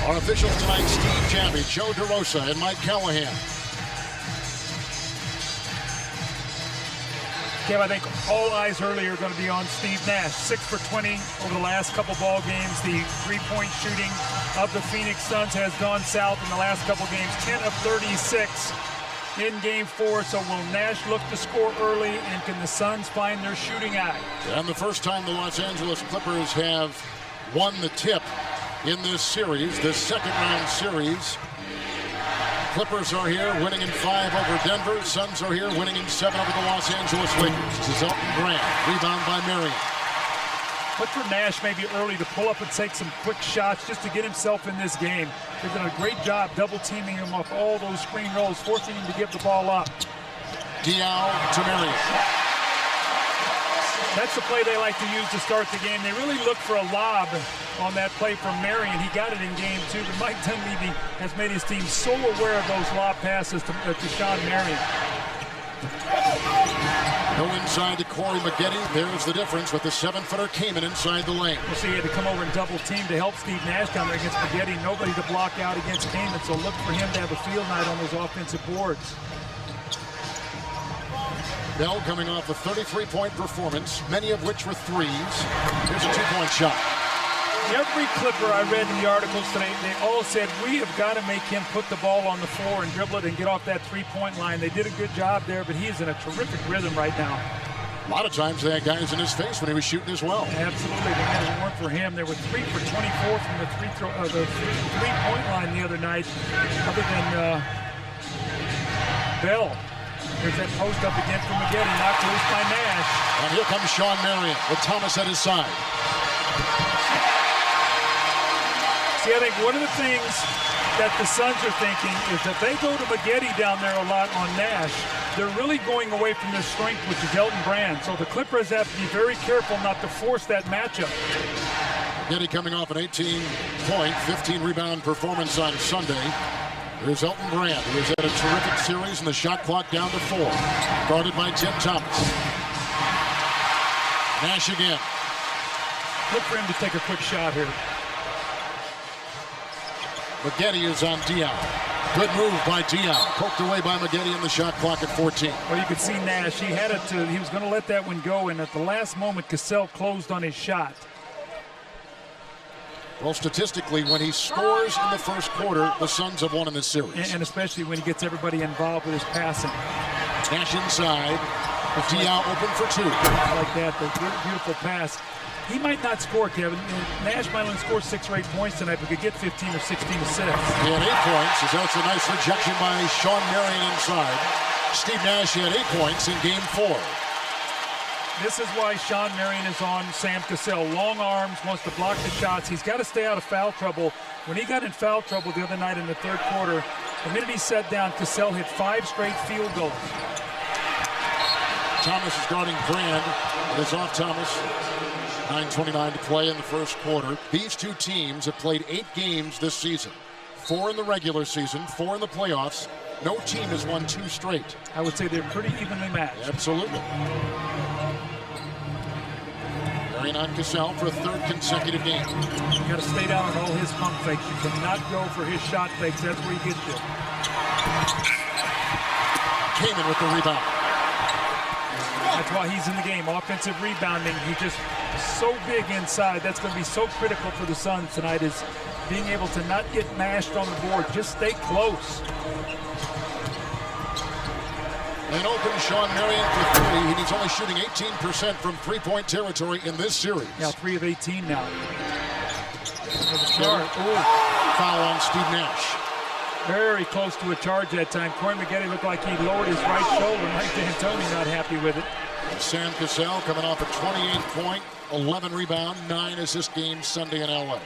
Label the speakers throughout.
Speaker 1: Our officials tonight, Steve Jamby, Joe DeRosa, and Mike Callahan.
Speaker 2: Kev, I think all eyes early are going to be on Steve Nash. 6 for 20 over the last couple ball games. The three-point shooting of the Phoenix Suns has gone south in the last couple games. 10 of 36 in Game 4. So will Nash look to score early, and can the Suns find their shooting eye?
Speaker 1: And the first time the Los Angeles Clippers have won the tip in this series, this second-round series. Clippers are here, winning in 5 over Denver. Suns are here, winning in 7 over the Los Angeles Lakers. This is Elton Brand, rebound by Marion.
Speaker 2: Look for Nash maybe early to pull up and take some quick shots just to get himself in this game. They've done a great job double-teaming him off all those screen rolls, forcing him to give the ball up.
Speaker 1: Diaw to Marion.
Speaker 2: That's the play they like to use to start the game. They really look for a lob on that play from Marion. He got it in Game 2, but Mike Dunleavy has made his team so aware of those lob passes to Shawn Marion.
Speaker 1: Go inside to Corey Maggette. There's the difference with the 7-footer came in inside the lane.
Speaker 2: We'll see, he had to come over and double team to help Steve Nash down there against Maggette. Nobody to block out against Kaman, so look for him to have a field night on those offensive boards.
Speaker 1: Bell coming off a 33-point performance, many of which were threes. Here's a 2-point shot.
Speaker 2: Every Clipper I read in the articles today, they all said, we have got to make him put the ball on the floor and dribble it and get off that three-point line. They did a good job there, but he's in a terrific rhythm right now.
Speaker 1: A lot of times they had guys in his face when he was shooting as well.
Speaker 2: Absolutely. If it weren't for him, there were 3 for 24 from the three-point line the other night, other than Bell. There's that post up again from Maggette, knocked loose by Nash.
Speaker 1: And here comes Shawn Marion with Thomas at his side.
Speaker 2: See, I think one of the things that the Suns are thinking is that they go to Maggette down there a lot on Nash. They're really going away from their strength, which is Elton Brand. So the Clippers have to be very careful not to force that matchup.
Speaker 1: Maggette coming off an 18-point, 15-rebound performance on Sunday. There's Elton Brand, who has had a terrific series, and the shot clock down to 4. Guarded by Tim Thomas. Nash again.
Speaker 2: Look for him to take a quick shot here.
Speaker 1: Maggette is on Diaw. Good move by Diaw. Poked away by Maggette, and the shot clock at 14.
Speaker 2: Well, you could see Nash. He had it to, he was going to let that one go, and at the last moment, Cassell closed on his shot.
Speaker 1: Well, statistically, when he scores in the first quarter, the Suns have won in this series.
Speaker 2: And especially when he gets everybody involved with his passing.
Speaker 1: Nash inside. Diaw open for 2.
Speaker 2: Like that, the beautiful pass. He might not score, Kevin. Nash might only score 6 or 8 points tonight, but could get 15 or 16 assists.
Speaker 1: He had 8 points. That's a nice rejection by Shawn Marion inside. Steve Nash had 8 points in Game 4.
Speaker 2: This is why Shawn Marion is on Sam Cassell. Long arms, wants to block the shots. He's got to stay out of foul trouble. When he got in foul trouble the other night in the third quarter, the minute he sat down, Cassell hit 5 straight field goals.
Speaker 1: Thomas is guarding Brand. It is off Thomas. 9:29 to play in the first quarter. These two teams have played 8 games this season. 4 in the regular season, 4 in the playoffs. No team has won 2 straight.
Speaker 2: I would say they're pretty evenly matched.
Speaker 1: Absolutely. Marion on Cassell for a 3rd consecutive game.
Speaker 2: You got to stay down on all his pump fakes. You cannot go for his shot fakes. That's where he gets you.
Speaker 1: Kaman with the rebound.
Speaker 2: That's why he's in the game. Offensive rebounding. He's just so big inside. That's going to be so critical for the Suns tonight, is being able to not get mashed on the board. Just stay close.
Speaker 1: And open Shawn Marion for 3. He's only shooting 18% from 3-point territory in this series.
Speaker 2: Yeah, 3 of 18 now.
Speaker 1: Foul on Steve Nash.
Speaker 2: Very close to a charge that time. Corey Maggette looked like he lowered his right shoulder. Mike D'Antoni not happy with it.
Speaker 1: Sam Cassell coming off a 28-point, 11 rebound, 9 assist game Sunday in LA.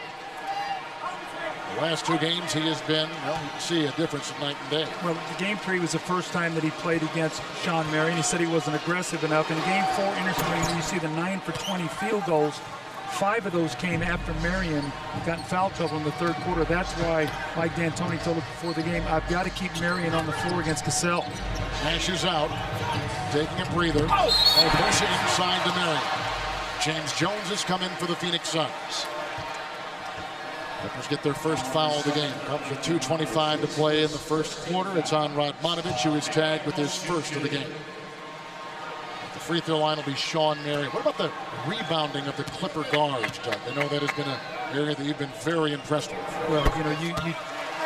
Speaker 1: The last 2 games he has been, well, you can see a difference of night and day.
Speaker 2: Well, the Game 3 was the first time that he played against Shawn Marion. He said he wasn't aggressive enough. In Game 4, interestingly, you see the 9 for 20 field goals. 5 of those came after Marion got in foul trouble in the third quarter. That's why Mike D'Antoni told him before the game, I've got to keep Marion on the floor against Cassell.
Speaker 1: Nash is out, taking a breather. Pushing inside to Marion. James Jones has come in for the Phoenix Suns. Clippers get their first foul of the game. Comes with 2:25 to play in the first quarter. It's on Radmanovic, who is tagged with his first of the game. The free throw line will be Shawn Marion. What about the rebounding of the Clipper guards, Doug? I know that has been an area that you've been very impressed with.
Speaker 2: Well, you know, you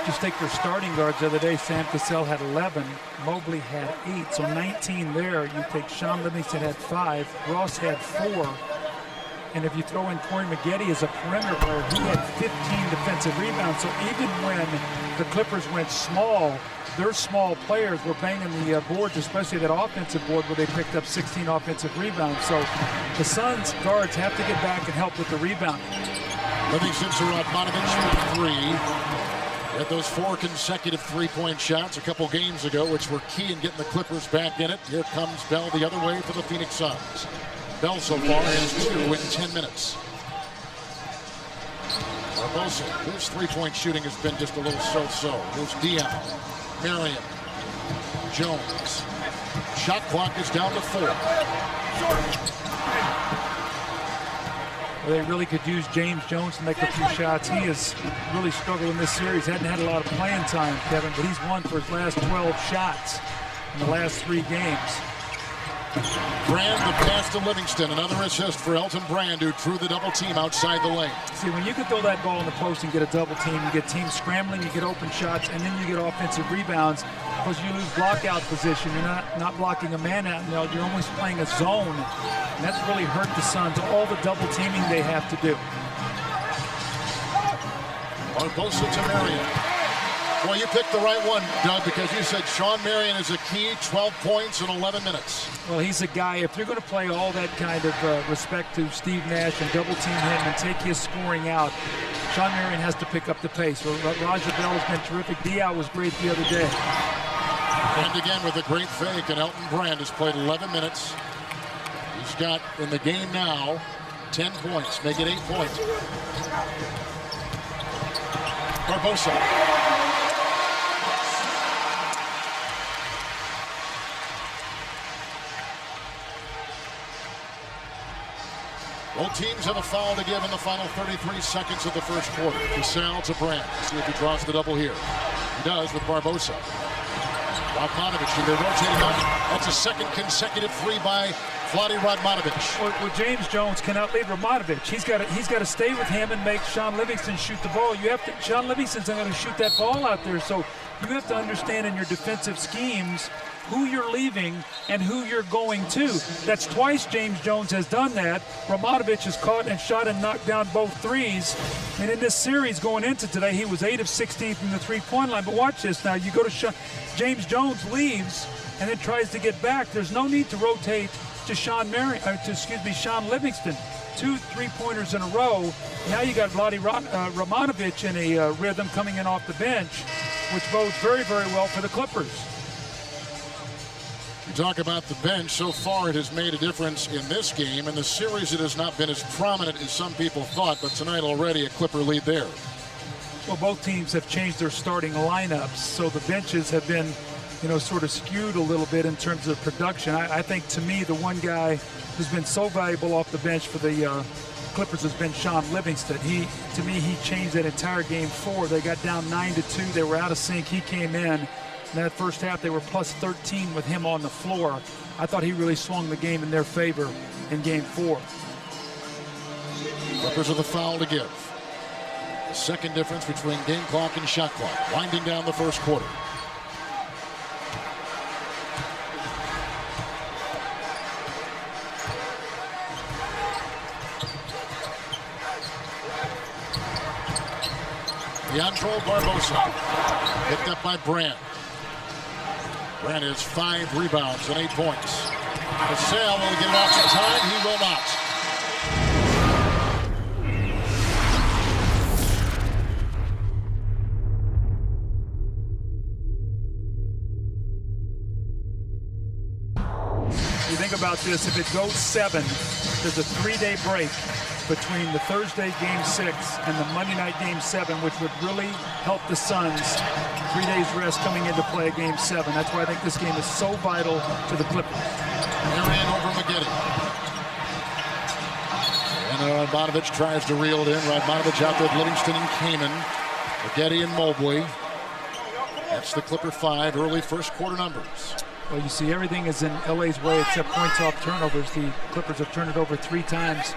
Speaker 2: just take their starting guards the other day. Sam Cassell had 11. Mobley had 8. So 19 there. You take Shawn Livingston had 5. Ross had 4. And if you throw in Corey Maggette as a perimeter player, he had 15 defensive rebounds. So even when the Clippers went small, their small players were banging the boards, especially that offensive board where they picked up 16 offensive rebounds. So the Suns guards have to get back and help with the rebound.
Speaker 1: Livingston to Radmanovic with 3. Had those 4 consecutive three-point shots a couple games ago, which were key in getting the Clippers back in it. Here comes Bell the other way for the Phoenix Suns. Bell so far has 2 in 10 minutes. Barbosa, his three-point shooting has been just a little so-so. There's Dion, Marion, Jones. Shot clock is down to 4.
Speaker 2: Well, they really could use James Jones to make a few shots. He has really struggled in this series. Hadn't had a lot of playing time, Kevin, but he's won for his last 12 shots in the last 3 games.
Speaker 1: Brand the pass to Livingston. Another assist for Elton Brand, who drew the double team outside the lane.
Speaker 2: See, when you can throw that ball in the post and get a double team, you get teams scrambling, you get open shots, and then you get offensive rebounds because you lose blockout position. You're not blocking a man out. No, you're almost playing a zone. And that's really hurt the Suns, all the double teaming they have to do.
Speaker 1: Barbosa to Marion. Well, you picked the right one, Doug, because you said Shawn Marion is a key, 12 points in 11 minutes.
Speaker 2: Well, he's a guy, if you're going to play all that kind of respect to Steve Nash and double team him and take his scoring out, Shawn Marion has to pick up the pace. Well, Raja Bell has been terrific. Diaw was great the other day.
Speaker 1: And again with a great fake, and Elton Brand has played 11 minutes. He's got, in the game now, 10 points, make it 8 points. Barbosa. Both teams have a foul to give in the final 33 seconds of the first quarter. Cassell to Brand. See if he draws the double here. He does with Barbosa. Radmanovic, they're rotating up. That's a second consecutive 3 by Vlade Radmanovic.
Speaker 2: Well, James Jones cannot leave Radmanovic. He's got to stay with him and make Shawn Livingston shoot the ball. Shawn Livingston's not going to shoot that ball out there. So you have to understand in your defensive schemes who you're leaving and who you're going to. That's twice James Jones has done that. Radmanovic has caught and shot and knocked down both threes. And in this series going into today, he was 8 of 16 from the three-point line. But watch this now. You go to James Jones leaves and then tries to get back. There's no need to rotate to Shawn Livingston. 2 3-pointers in a row. Now you got Vlade Radmanovic in a rhythm coming in off the bench, which bodes very, very well for the Clippers.
Speaker 1: You talk about the bench. So far it has made a difference in this game. In the series it has not been as prominent as some people thought, but tonight already a Clipper lead there.
Speaker 2: Well, both teams have changed their starting lineups, so the benches have been, sort of skewed a little bit in terms of production. I think, to me, the one guy who's been so valuable off the bench for the Clippers has been Shawn Livingston. To me, he changed that entire game 4. They got down 9-2. They were out of sync. He came in. In that first half, they were plus 13 with him on the floor. I thought he really swung the game in their favor in game 4.
Speaker 1: Clippers with a foul to give. The second difference between game clock and shot clock. Winding down the first quarter. Leandro Barbosa. Picked up by Brand. Brand has 5 rebounds and 8 points. Cassell will get it off in time. He will not.
Speaker 2: You think about this, if it goes 7, there's a 3-day break between the Thursday Game 6 and the Monday night Game 7, which would really help the Suns. 3 days rest coming into play Game 7. That's why I think this game is so vital to the Clippers.
Speaker 1: Marion over Maggette. And Radmanovich tries to reel it in. Radmanovich out there with Livingston and Kamen. Getty and Mobley. That's the Clipper 5 early first quarter numbers.
Speaker 2: Well, you see everything is in LA's way except points off turnovers. The Clippers have turned it over 3 times.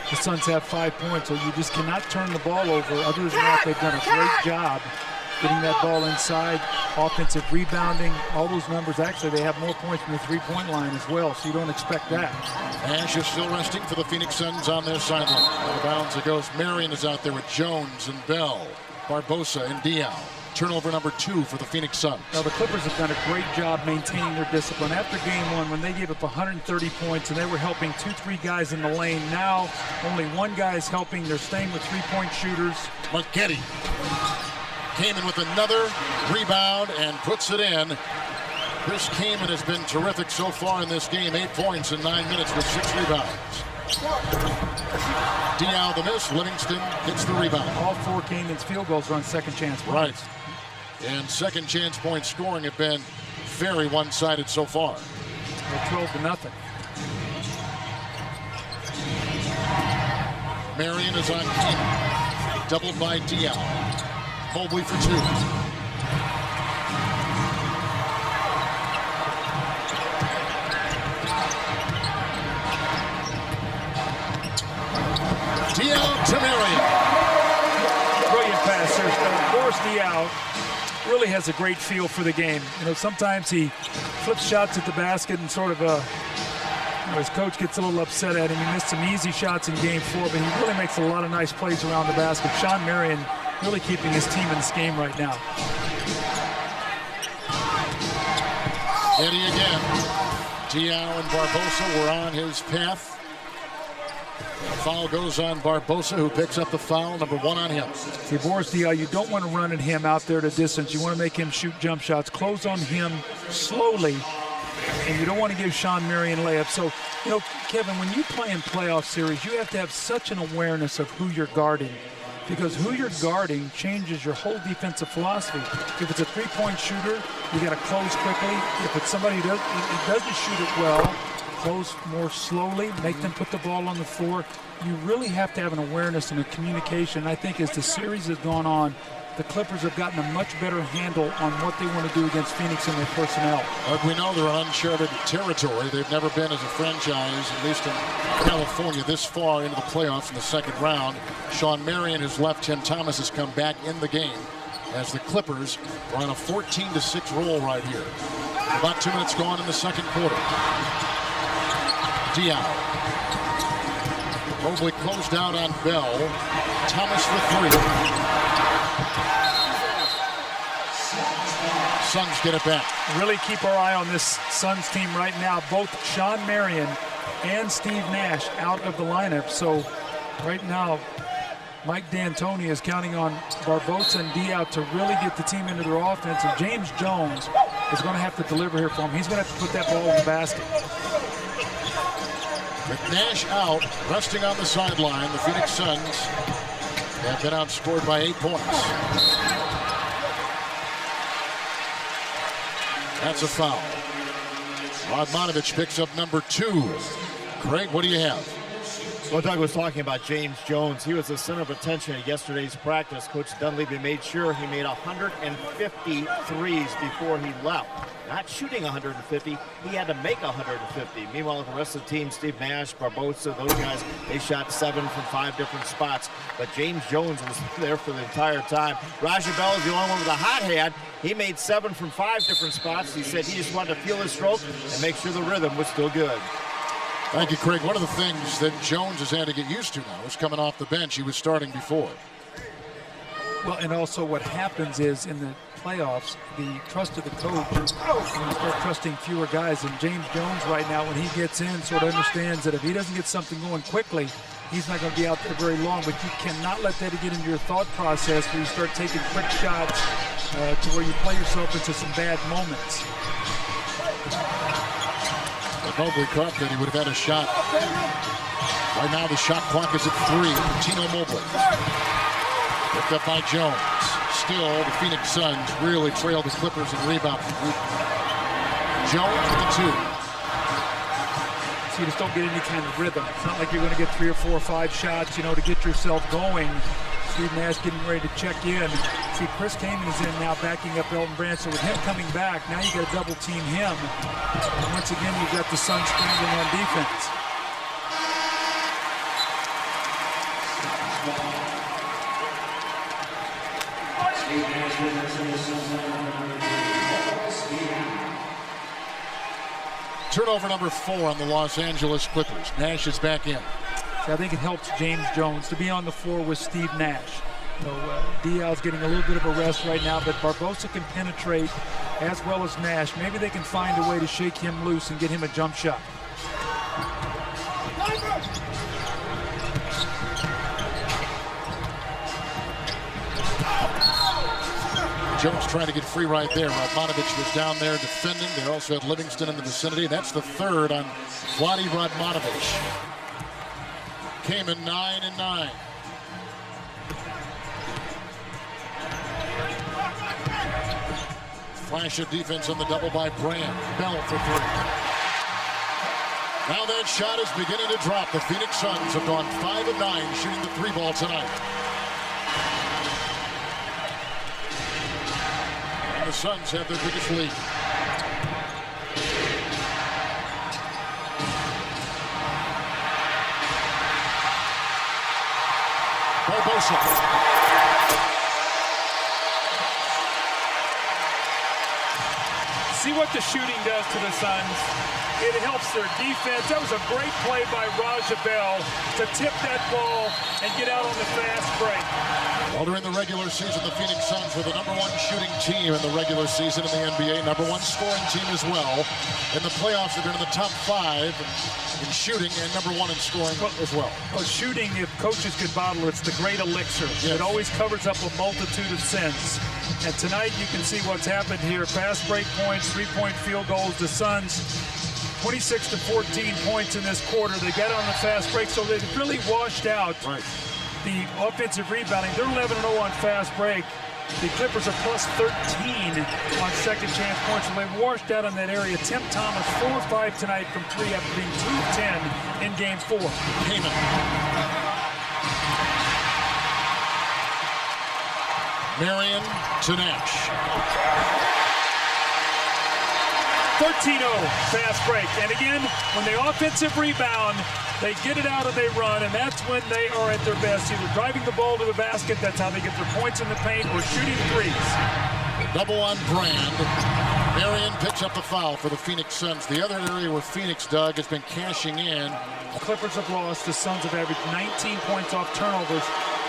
Speaker 2: The Suns have 5 points, so you just cannot turn the ball over. Other than that, they've done a great job getting that ball inside, offensive rebounding, all those numbers. Actually, they have more points from the three-point line as well, so you don't expect that.
Speaker 1: Nash is still resting for the Phoenix Suns on their sideline. Out of bounds it goes. Marion is out there with Jones and Bell, Barbosa and Diaw. Turnover number 2 for the Phoenix Suns.
Speaker 2: Now, the Clippers have done a great job maintaining their discipline. After game 1, when they gave up 130 points and they were helping 2-3 guys in the lane, now only 1 guy is helping. They're staying with three-point shooters.
Speaker 1: Getty came in with another rebound and puts it in. Chris Kaman has been terrific so far in this game. 8 points in 9 minutes with 6 rebounds. Diaw the miss. Livingston gets the rebound.
Speaker 2: All 4 Kaman's field goals are on second chance points.
Speaker 1: Right. And second chance point scoring have been very one-sided so far.
Speaker 2: They're 12-0.
Speaker 1: Marion is on Kaman. Doubled by Diaw. Mobley for 2. Diaw to Marion.
Speaker 2: Brilliant pass there. Of course, Diaw really has a great feel for the game. You know, sometimes he flips shots at the basket and sort of his coach gets a little upset at him. He missed some easy shots in game 4, but he really makes a lot of nice plays around the basket. Shawn Marion really keeping his team in this game right now.
Speaker 1: Getty again. Diaw and Barbosa were on his path. The foul goes on Barbosa, who picks up the foul, number 1 on him.
Speaker 2: See, Boris Diaw, you don't want to run at him out there to distance. You want to make him shoot jump shots. Close on him slowly, and you don't want to give Shawn Marion layups. So, you know, Kevin, when you play in playoff series, you have to have such an awareness of who you're guarding, because who you're guarding changes your whole defensive philosophy. If it's a three-point shooter, you got to close quickly. If it's somebody who doesn't shoot it well, close more slowly, make them put the ball on the floor. You really have to have an awareness and a communication. I think as the series has gone on, the Clippers have gotten a much better handle on what they want to do against Phoenix and their personnel.
Speaker 1: But we know they're uncharted territory. They've never been as a franchise, at least in California, this far into the playoffs in the second round. Shawn Marion has left. Tim Thomas has come back in the game as the Clippers are on a 14-6 roll right here. About 2 minutes gone in the second quarter. Diaw. Mobley closed out on Bell. Thomas for 3. Suns get it back.
Speaker 2: Really keep our eye on this Suns team right now. Both Shawn Marion and Steve Nash out of the lineup. So right now, Mike D'Antoni is counting on Barbosa and Diaw to really get the team into their offense. And James Jones is going to have to deliver here for him. He's going to have to put that ball in the basket.
Speaker 1: With Nash out, resting on the sideline, the Phoenix Suns have been outscored by 8 points. That's a foul. Radmanovich picks up number 2. Craig, what do you have?
Speaker 3: Well, Doug was talking about James Jones. He was the center of attention at yesterday's practice. Coach Dunleavy made sure he made 150 threes before he left. Not shooting 150, he had to make 150. Meanwhile, the rest of the team, Steve Nash, Barbosa, those guys, they shot 7 from 5 different spots. But James Jones was there for the entire time. Raja Bell is the only one with a hot hand. He made 7 from 5 different spots. He said he just wanted to feel his stroke and make sure the rhythm was still good.
Speaker 1: Thank you, Craig. One of the things that Jones has had to get used to now is coming off the bench. He was starting before.
Speaker 2: Well, and also what happens is in the playoffs, the trust of the coach, you start trusting fewer guys. And James Jones right now, when he gets in, sort of understands that if he doesn't get something going quickly, he's not going to be out there very long. But you cannot let that get into your thought process where you start taking quick shots to where you play yourself into some bad moments.
Speaker 1: Mobley caught that he would have had a shot. Right now the shot clock is at 3. Tino Mobley. Picked up by Jones. Still, the Phoenix Suns really trail the Clippers in rebound. Jones with the 2.
Speaker 2: so you just don't get any kind of rhythm. It's not like you're going to get 3 or 4 or 5 shots, you know, to get yourself going. Steve Nash getting ready to check in. See, Chris Kaman is in now backing up Elton Brand. So with him coming back, now you got to double team him. And once again, you've got the Suns scrambling on defense.
Speaker 1: Turnover number 4 on the Los Angeles Clippers. Nash is back in.
Speaker 2: I think it helps James Jones to be on the floor with Steve Nash. So Dial's getting a little bit of a rest right now, but Barbosa can penetrate as well as Nash. Maybe they can find a way to shake him loose and get him a jump shot.
Speaker 1: Jones trying to get free right there. Radmanovich was down there defending. They also had Livingston in the vicinity. That's the third on Vlade Radmanovich. Kaman 9 and 9. Flash of defense on the double by Brand. Bell for 3. Now that shot is beginning to drop. The Phoenix Suns have gone 5 of 9 shooting the 3-ball tonight. And the Suns have their biggest lead. Barbosa.
Speaker 2: See what the shooting does to the Suns. It helps their defense. That was a great play by Bell to tip that ball and get out on the fast break.
Speaker 1: Well, during the regular season, the Phoenix Suns were the #1 shooting team in the regular season in the NBA, #1 scoring team as well. In the playoffs, they've been in the top 5 in shooting and #1 in scoring as well.
Speaker 2: Well, shooting, if coaches could bottle, it's the great elixir.
Speaker 1: Yes.
Speaker 2: It always covers up a multitude of sins. And tonight you can see what's happened here. Fast break points, 3-point field goals. The Suns, 26 to 14 points in this quarter. They got on the fast break, so they've really washed out the offensive rebounding. They're 11-0 on fast break. The Clippers are plus 13 on second chance points, and they've washed out in that area. Tim Thomas, 4 of 5 tonight from 3 after being 2 of 10 in game 4.
Speaker 1: Kaman. Marion to Nash.
Speaker 2: 13-0 fast break. And again, when they offensive rebound, they get it out and they run, and that's when they are at their best. Either driving the ball to the basket, that's how they get their points in the paint, or shooting threes.
Speaker 1: Double on Brand. Marion picks up the foul for the Phoenix Suns. The other area where Phoenix, Doug, has been cashing in.
Speaker 2: The Clippers have lost. The Suns have averaged 19 points off turnovers.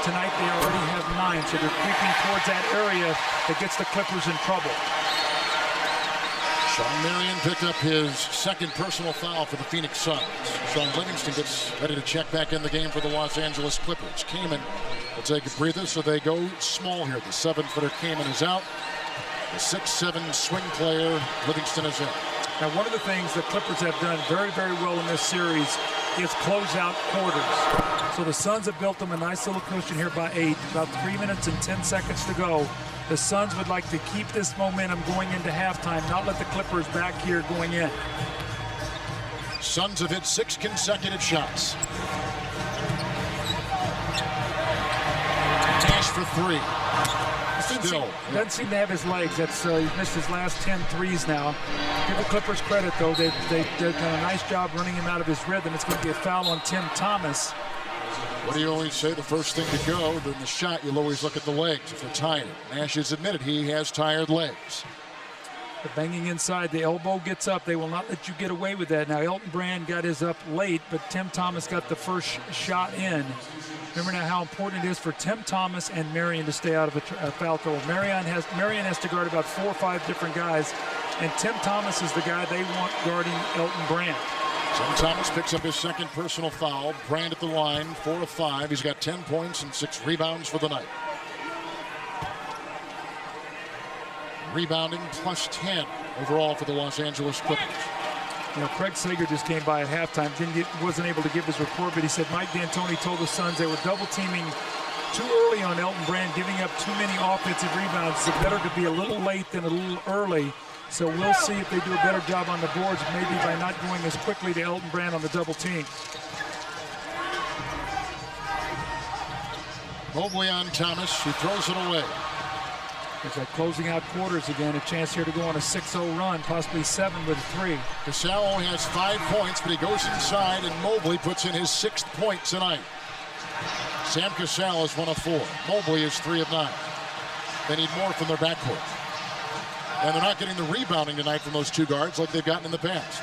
Speaker 2: Tonight they already have 9, so they're creeping towards that area that gets the Clippers in trouble.
Speaker 1: Shawn Marion picked up his second personal foul for the Phoenix Suns. Sean Livingston gets ready to check back in the game for the Los Angeles Clippers. Kaman will take a breather, so they go small here. The 7-footer Kaman is out. The 6'7" swing player Livingston is in.
Speaker 2: Now, one of the things the Clippers have done very, very well in this series is close out quarters. So the Suns have built them a nice little cushion here by 8. About 3 minutes and 10 seconds to go. The Suns would like to keep this momentum going into halftime, not let the Clippers back here going in.
Speaker 1: Suns have hit 6 consecutive shots. Nash for 3.
Speaker 2: Doesn't seem to have his legs. That's he's missed his last 10 threes now. Give the Clippers credit, though. They've done a nice job running him out of his rhythm. It's going to be a foul on Tim Thomas.
Speaker 1: What do you always say? The first thing to go, then the shot, you'll always look at the legs if they're tired. Nash has admitted he has tired legs.
Speaker 2: The banging inside, the elbow gets up. They will not let you get away with that. Now, Elton Brand got his up late, but Tim Thomas got the first shot in. Remember now how important it is for Tim Thomas and Marion to stay out of a foul trouble. Marion has to guard about 4 or 5 different guys, and Tim Thomas is the guy they want guarding Elton Brand.
Speaker 1: Tim Thomas picks up his second personal foul. Brand at the line, 4 of 5. He's got 10 points and 6 rebounds for the night. Rebounding plus 10 overall for the Los Angeles Clippers.
Speaker 2: You know, Craig Sager just came by at halftime. Wasn't able to give his report, but he said Mike D'Antoni told the Suns they were double teaming too early on Elton Brand, giving up too many offensive rebounds. It's better to be a little late than a little early. So we'll see if they do a better job on the boards, maybe by not going as quickly to Elton Brand on the double team.
Speaker 1: Mobley on Thomas, who throws it away.
Speaker 2: It's like closing out quarters again, a chance here to go on a 6-0 run, possibly 7 with a 3.
Speaker 1: Cassell only has 5 points, but he goes inside, and Mobley puts in his 6th point tonight. Sam Cassell is 1 of 4. Mobley is 3 of 9. They need more from their backcourt. And they're not getting the rebounding tonight from those 2 guards like they've gotten in the past.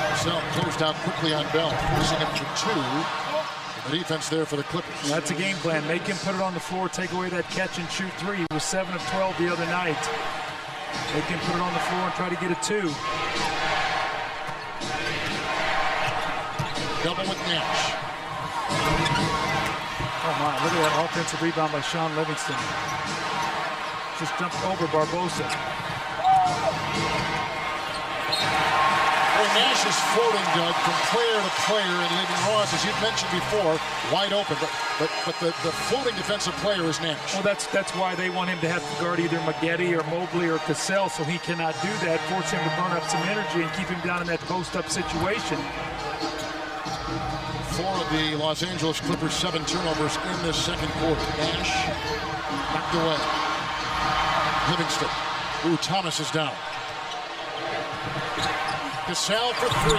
Speaker 1: Cassell closed out quickly on Bell, missing him for 2. The defense there for the Clippers.
Speaker 2: Well, that's a game plan. Make him put it on the floor, take away that catch and shoot 3. He was 7 of 12 the other night. Make him put it on the floor and try to get a 2.
Speaker 1: Double with Nash.
Speaker 2: Oh my, look at that offensive rebound by Shawn Livingston. Just jumped over Barbosa.
Speaker 1: Well, Nash is floating, Doug, from player to player and leaving Ross, as you've mentioned before, wide open. But the floating defensive player is Nash.
Speaker 2: Well, that's why they want him to have to guard either Maggette or Mobley or Cassell, so he cannot do that, force him to burn up some energy and keep him down in that post-up situation.
Speaker 1: 4 of the Los Angeles Clippers' 7 turnovers in this second quarter. Nash knocked away. Livingston. Ooh, Thomas is down. Cassell for 3.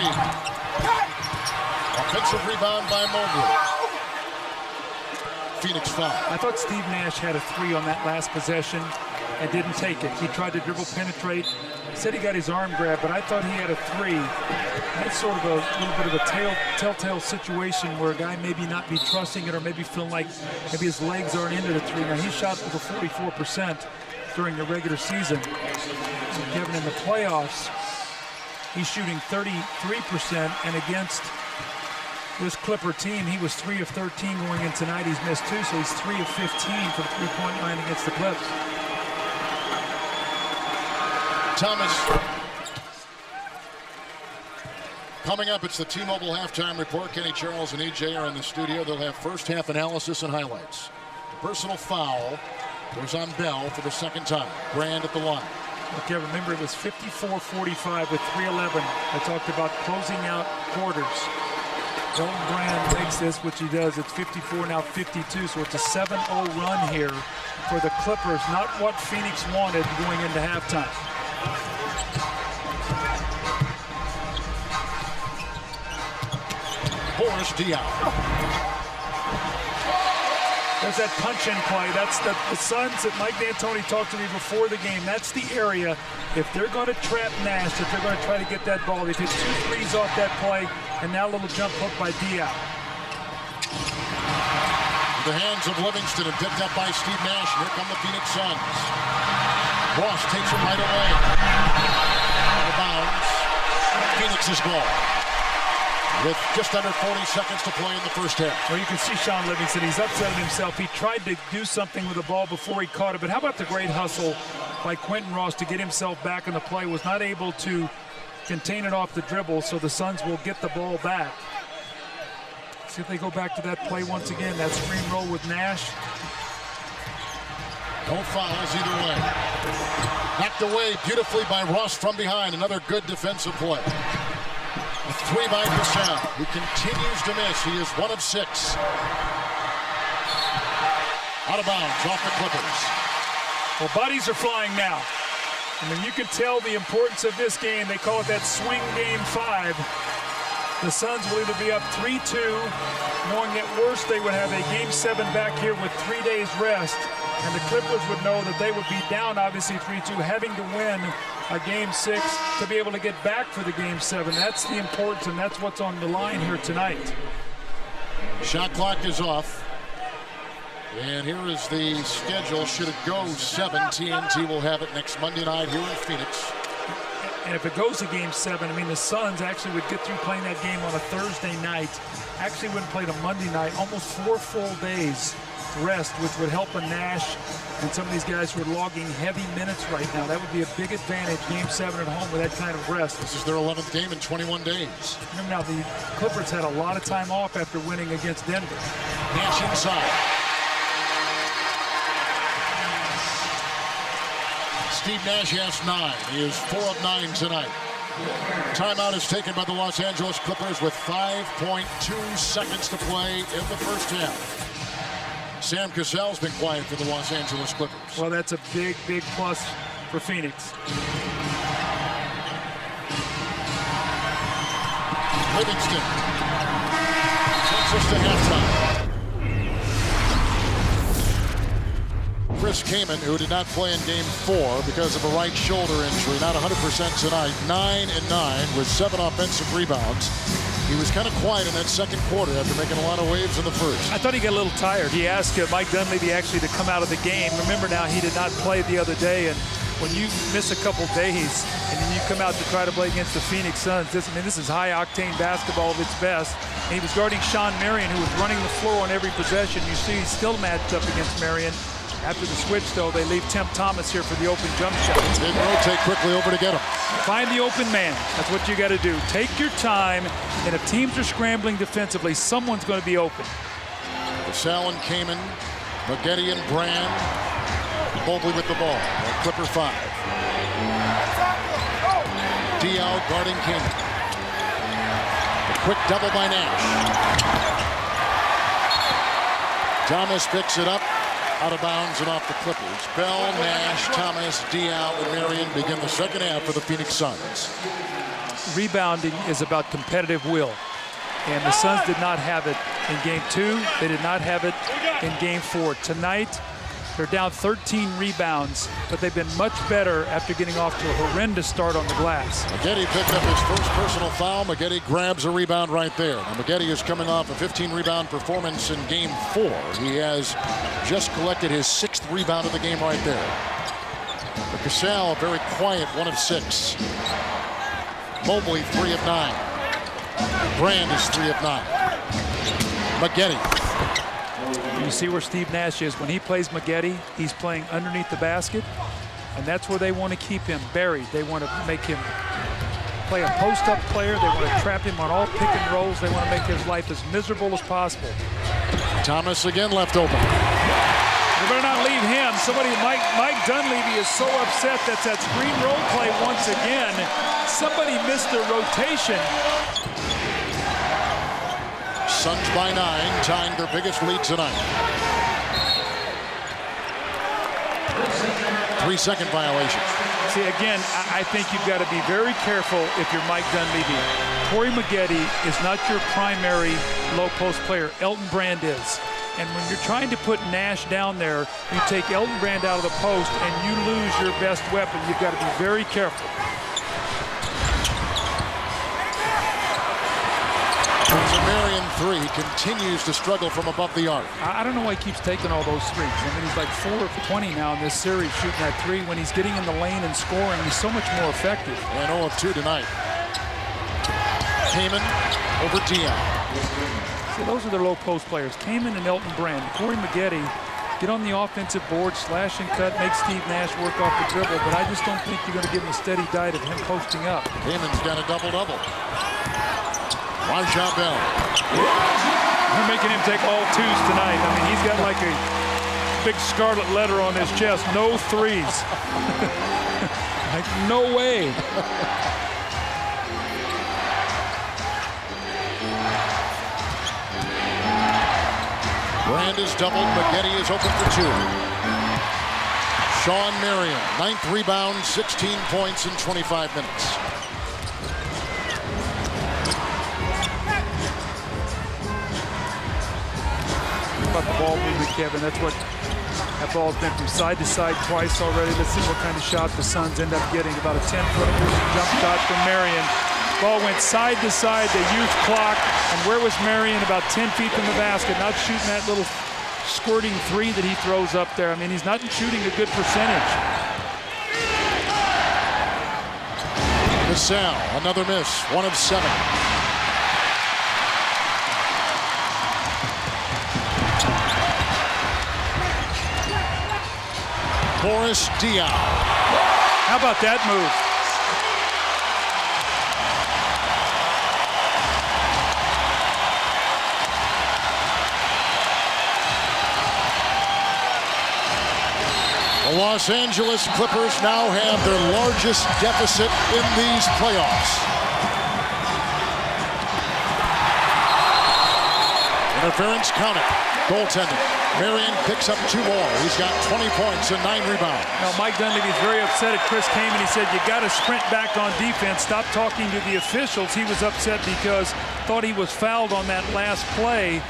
Speaker 1: Offensive rebound by Mobley. Phoenix foul.
Speaker 2: I thought Steve Nash had a 3 on that last possession and didn't take it. He tried to dribble penetrate. Said he got his arm grabbed, but I thought he had a 3. That's sort of a little bit of a telltale situation where a guy maybe not be trusting it or maybe feeling like maybe his legs aren't into the 3. Now, he shot over 44% during the regular season. And Kevin, in the playoffs, he's shooting 33%, and against this Clipper team, he was 3 of 13 going in tonight. He's missed 2, so he's 3 of 15 from the three-point line against the Clips.
Speaker 1: Thomas. Coming up, it's the T-Mobile halftime report. Kenny Charles and EJ are in the studio. They'll have first half analysis and highlights. The personal foul goes on Bell for the 2nd time. Brand at the line.
Speaker 2: Okay, remember it was 54-45 with 3:11. I talked about closing out quarters. Elton Brand makes this, which he does. It's 54, now 52, so it's a 7-0 run here for the Clippers. Not what Phoenix wanted going into halftime.
Speaker 1: Boris Diaw.
Speaker 2: There's that punch-in play. That's the Suns that Mike D'Antoni talked to me before the game. That's the area. If they're going to trap Nash, if they're going to try to get that ball, they've hit 2 threes off that play, and now a little jump hook by Diaw.
Speaker 1: The hands of Livingston and picked up by Steve Nash. Here come the Phoenix Suns. Ross takes it right away. Out of bounds. Phoenix's ball. With just under 40 seconds to play in the first half.
Speaker 2: Well, you can see Shawn Livingston. He's upset at himself. He tried to do something with the ball before he caught it. But how about the great hustle by Quentin Ross to get himself back in the play? Was not able to contain it off the dribble, so the Suns will get the ball back. See if they go back to that play once again. That screen roll with Nash.
Speaker 1: No fouls either way. Knocked away beautifully by Ross from behind. Another good defensive play. A 3 by Cassell, who continues to miss. He is 1 of 6. Out of bounds, off the Clippers.
Speaker 2: Well, bodies are flying now. I mean, you can tell the importance of this game. They call it that swing game 5. The Suns will either be up 3-2, knowing at worst they would have a game 7 back here with 3 days rest. And the Clippers would know that they would be down, obviously, 3-2, having to win a game 6 to be able to get back for the game 7. That's the importance, and that's what's on the line here tonight.
Speaker 1: Shot clock is off. And here is the schedule. Should it go 7, TNT will have it next Monday night here in Phoenix.
Speaker 2: And if it goes to Game 7, I mean, the Suns actually would get through playing that game on a Thursday night, actually wouldn't play it a Monday night, almost 4 full days rest, which would help a Nash and some of these guys who are logging heavy minutes right now. That would be a big advantage, Game 7 at home with that kind of rest.
Speaker 1: This is their 11th game in 21 days.
Speaker 2: Remember now, the Clippers had a lot of time off after winning against Denver.
Speaker 1: Nash inside. Steve Nash has 9. He is 4 of 9 tonight. Timeout is taken by the Los Angeles Clippers with 5.2 seconds to play in the first half. Sam Cassell's been quiet for the Los Angeles Clippers.
Speaker 2: Well, that's a big, big plus for Phoenix.
Speaker 1: Livingston takes us to halftime. Chris Kaman, who did not play in Game 4 because of a right shoulder injury, not 100% tonight, 9-9 with 7 offensive rebounds. He was kind of quiet in that second quarter after making a lot of waves in the first.
Speaker 2: I thought he got a little tired. He asked Mike Dunleavy actually to come out of the game. Remember now, he did not play the other day, and when you miss a couple days and then you come out to try to play against the Phoenix Suns, this is high-octane basketball of its best. And he was guarding Shawn Marion, who was running the floor on every possession. You see he's still matched up against Marion. After the switch, though, they leave Tim Thomas here for the open jump shot.
Speaker 1: Didn't rotate quickly over to get him.
Speaker 2: Find the open man. That's what you got to do. Take your time, and if teams are scrambling defensively, someone's going to be open.
Speaker 1: Cassell and Kaman, Maggette and Brand, Mobley with the ball. Clipper 5. Diaw guarding Kaman. A quick double by Nash. Thomas picks it up. Out of bounds and off the Clippers. Bell, Nash, Thomas, Diaw, and Marion begin the second half for the Phoenix Suns.
Speaker 2: Rebounding is about competitive will. And the Suns did not have it in Game 2. They did not have it in Game 4. Tonight, they're down 13 rebounds, but they've been much better after getting off to a horrendous start on the glass.
Speaker 1: Maggette picked up his first personal foul. Maggette grabs a rebound right there. Now, Maggette is coming off a 15-rebound performance in Game 4. He has just collected his 6th rebound of the game right there. But Cassell, very quiet, 1 of 6. Mobley, 3 of 9. Brand is 3 of 9. Maggette.
Speaker 2: You see where Steve Nash is. When he plays Maggette, he's playing underneath the basket, and that's where they want to keep him buried. They want to make him play a post-up player. They want to trap him on all pick and rolls. They want to make his life as miserable as possible.
Speaker 1: Thomas again left open.
Speaker 2: You better not leave him. Mike Dunleavy is so upset that's that screen roll play once again. Somebody missed their rotation.
Speaker 1: Suns by 9, tying their biggest lead tonight. 3-second violation.
Speaker 2: See, again, I think you've got to be very careful if you're Mike Dunleavy. Corey Maggette is not your primary low-post player. Elton Brand is. And when you're trying to put Nash down there, you take Elton Brand out of the post and you lose your best weapon. You've got to be very careful.
Speaker 1: Marion 3 continues to struggle from above the arc.
Speaker 2: I don't know why he keeps taking all those threes. I mean, he's like 4 of 20 now in this series shooting that 3. When he's getting in the lane and scoring, he's so much more effective.
Speaker 1: And 0 of 2 tonight. Kaman over Diaw.
Speaker 2: So those are their low post players. Kaman and Elton Brand. Corey Maggette get on the offensive board, slash and cut, make Steve Nash work off the dribble, but I just don't think you're going to give him a steady diet of him posting up.
Speaker 1: Kaman's got a double-double. Raja Bell.
Speaker 2: They're making him take all 2s tonight. I mean, he's got like a big scarlet letter on his chest. No 3s. Like, no way.
Speaker 1: Brand is doubled. Maggette is open for 2. Shawn Marion, 9th rebound, 16 points in 25 minutes.
Speaker 2: About the ball movement, Kevin. That's what that ball's been from side to side twice already. Let's see what kind of shot the Suns end up getting. About a 10-foot jump shot from Marion. Ball went side to side. They used clock. And where was Marion? About 10 feet from the basket. Not shooting that little squirting 3 that he throws up there. I mean, he's not shooting a good percentage.
Speaker 1: Cassell, another miss, 1 of 7. Boris Diaw.
Speaker 2: How about that move?
Speaker 1: The Los Angeles Clippers now have their largest deficit in these playoffs. Interference counted. Goaltending. Marion picks up 2 more. He's got 20 points and 9 rebounds.
Speaker 2: Now, Mike Dunleavy's very upset at Chris Kaman. He said, you got to sprint back on defense. Stop talking to the officials. He was upset because thought he was fouled on that last play,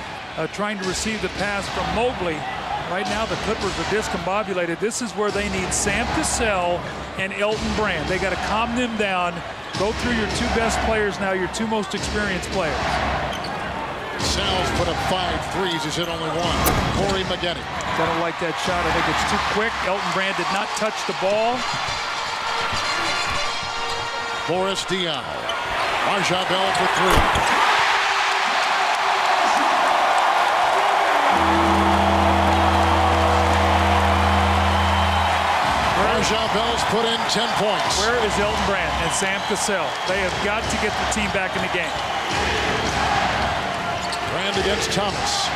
Speaker 2: trying to receive the pass from Mobley. Right now, the Clippers are discombobulated. This is where they need Sam Cassell and Elton Brand. They got to calm them down. Go through your 2 best players now, your 2 most experienced players.
Speaker 1: Cassell's put up 5 threes. He's hit only 1. Corey Maggette.
Speaker 2: I don't like that shot. I think it's too quick. Elton Brand did not touch the ball.
Speaker 1: Boris Diaw. Bell for 3. Bell's put in 10 points.
Speaker 2: Where is Elton Brand and Sam Cassell? They have got to get the team back in the game.
Speaker 1: Brand against Thomas.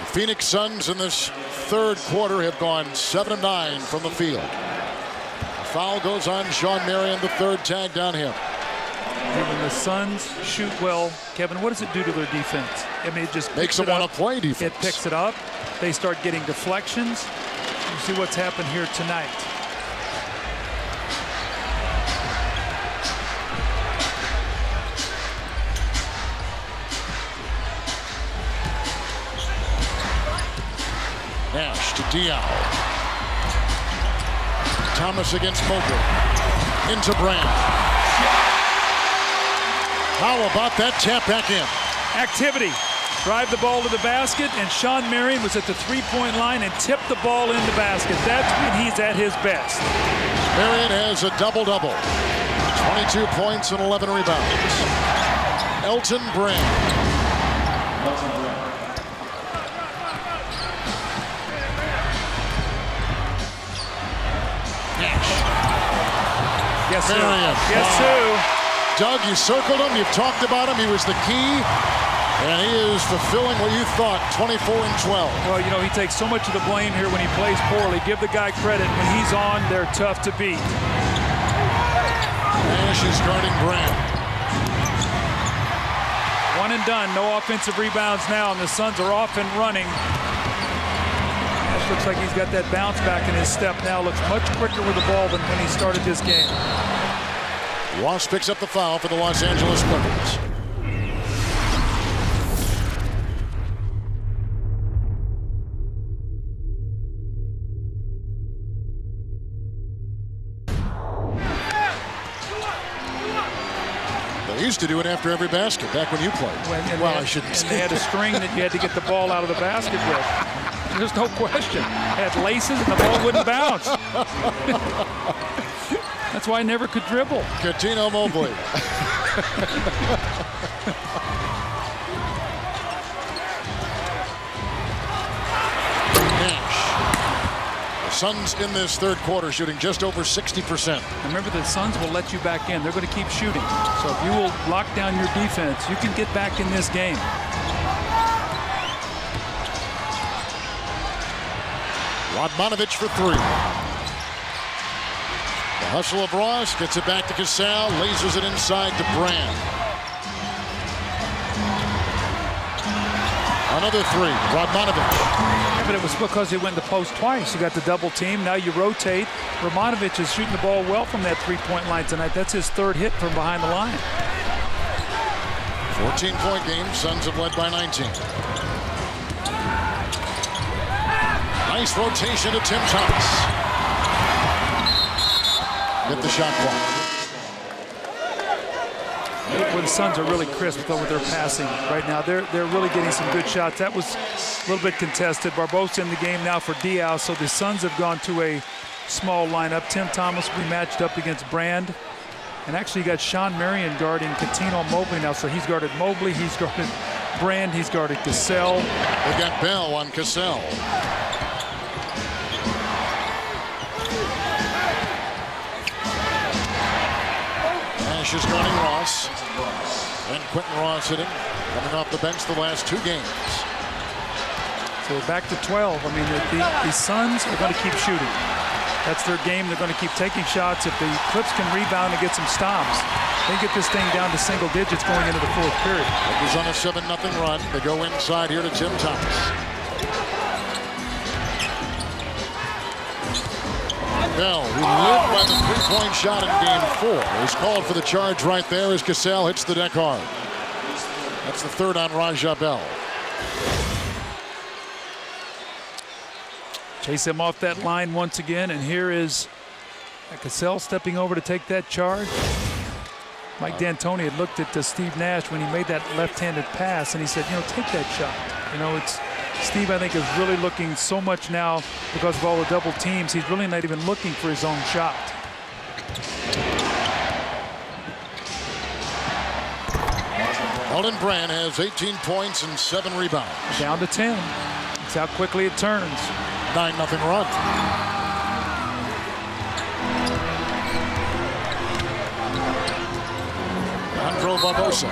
Speaker 1: The Phoenix Suns in this 3rd quarter have gone 7 of 9 from the field. The foul goes on Shawn Marion, the 3rd tagged on him.
Speaker 2: When the Suns shoot well, Kevin, what does it do to their defense? I mean, it just
Speaker 1: makes them want to play defense.
Speaker 2: It picks it up. They start getting deflections. You see what's happened here tonight.
Speaker 1: Nash to Diaw. Thomas against Mobley. Into Brand. How about that tap back in?
Speaker 2: Activity. Drive the ball to the basket, and Shawn Marion was at the 3-point line and tipped the ball in the basket. That's when he's at his best.
Speaker 1: Marion has a double-double. 22 points and 11 rebounds. Elton Brand. Nash.
Speaker 2: Yes, sir.
Speaker 1: Marion.
Speaker 2: Yes, sir.
Speaker 1: Doug, you circled him. You've talked about him. He was the key. And he is fulfilling what you thought, 24 and 12.
Speaker 2: Well, you know, he takes so much of the blame here when he plays poorly. Give the guy credit. When he's on, they're tough to beat.
Speaker 1: Nash is guarding Brand.
Speaker 2: 1 and done. No offensive rebounds now, and the Suns are off and running. Nash looks like he's got that bounce back in his step now. Looks much quicker with the ball than when he started this game.
Speaker 1: Ross picks up the foul for the Los Angeles Clippers. They used to do it after every basket back when you played. I shouldn't say.
Speaker 2: They had a string that you had to get the ball out of the basket with. There's no question. Had laces and the ball wouldn't bounce. That's why I never could dribble.
Speaker 1: Cuttino Mobley. Suns in this 3rd quarter shooting just over 60%.
Speaker 2: Remember, the Suns will let you back in. They're going to keep shooting. So if you will lock down your defense, you can get back in this game.
Speaker 1: Radmanovic for 3. The hustle of Ross gets it back to Cassell, lasers it inside to Brand. Another 3, Radmanovic.
Speaker 2: But it was because he went to post twice. You got the double team. Now you rotate. Radmanovic is shooting the ball well from that 3-point line tonight. That's his 3rd hit from behind the line.
Speaker 1: 14-point game. Suns have led by 19. Nice rotation to Tim Thomas. Hit the shot clock.
Speaker 2: Well, the Suns are really crisp with their passing right now. They're really getting some good shots. That was a little bit contested. Barbosa in the game now for Diaz, so the Suns have gone to a small lineup. Tim Thomas will be matched up against Brand. And actually you got Shawn Marion guarding Coutinho Mobley now, so he's guarded Mobley, he's guarded Brand, he's guarded Cassell.
Speaker 1: They got Bell on Cassell. Nash is guarding Ross. And Quentin Ross hitting, coming off the bench the last 2 games.
Speaker 2: So we're back to 12. I mean, the Suns are going to keep shooting. That's their game. They're going to keep taking shots. If the Clips can rebound and get some stops, they get this thing down to single digits going into the 4th period.
Speaker 1: He's on a 7-0 run. They go inside here to Tim Thomas. Bell, who lived by the 3-point shot in game 4, is called for the charge right there as Cassell hits the deck hard. That's the 3rd on Raja Bell.
Speaker 2: Chase him off that line once again, and here is Cassell stepping over to take that charge. Mike D'Antoni had looked at Steve Nash when he made that left-handed pass, and he said, you know, take that shot. You know, it's Steve, I think, is really looking so much now because of all the double teams. He's really not even looking for his own shot.
Speaker 1: Elton Brand has 18 points and 7 rebounds.
Speaker 2: Down to 10. That's how quickly it turns.
Speaker 1: 9-0 run. Leandro Barbosa.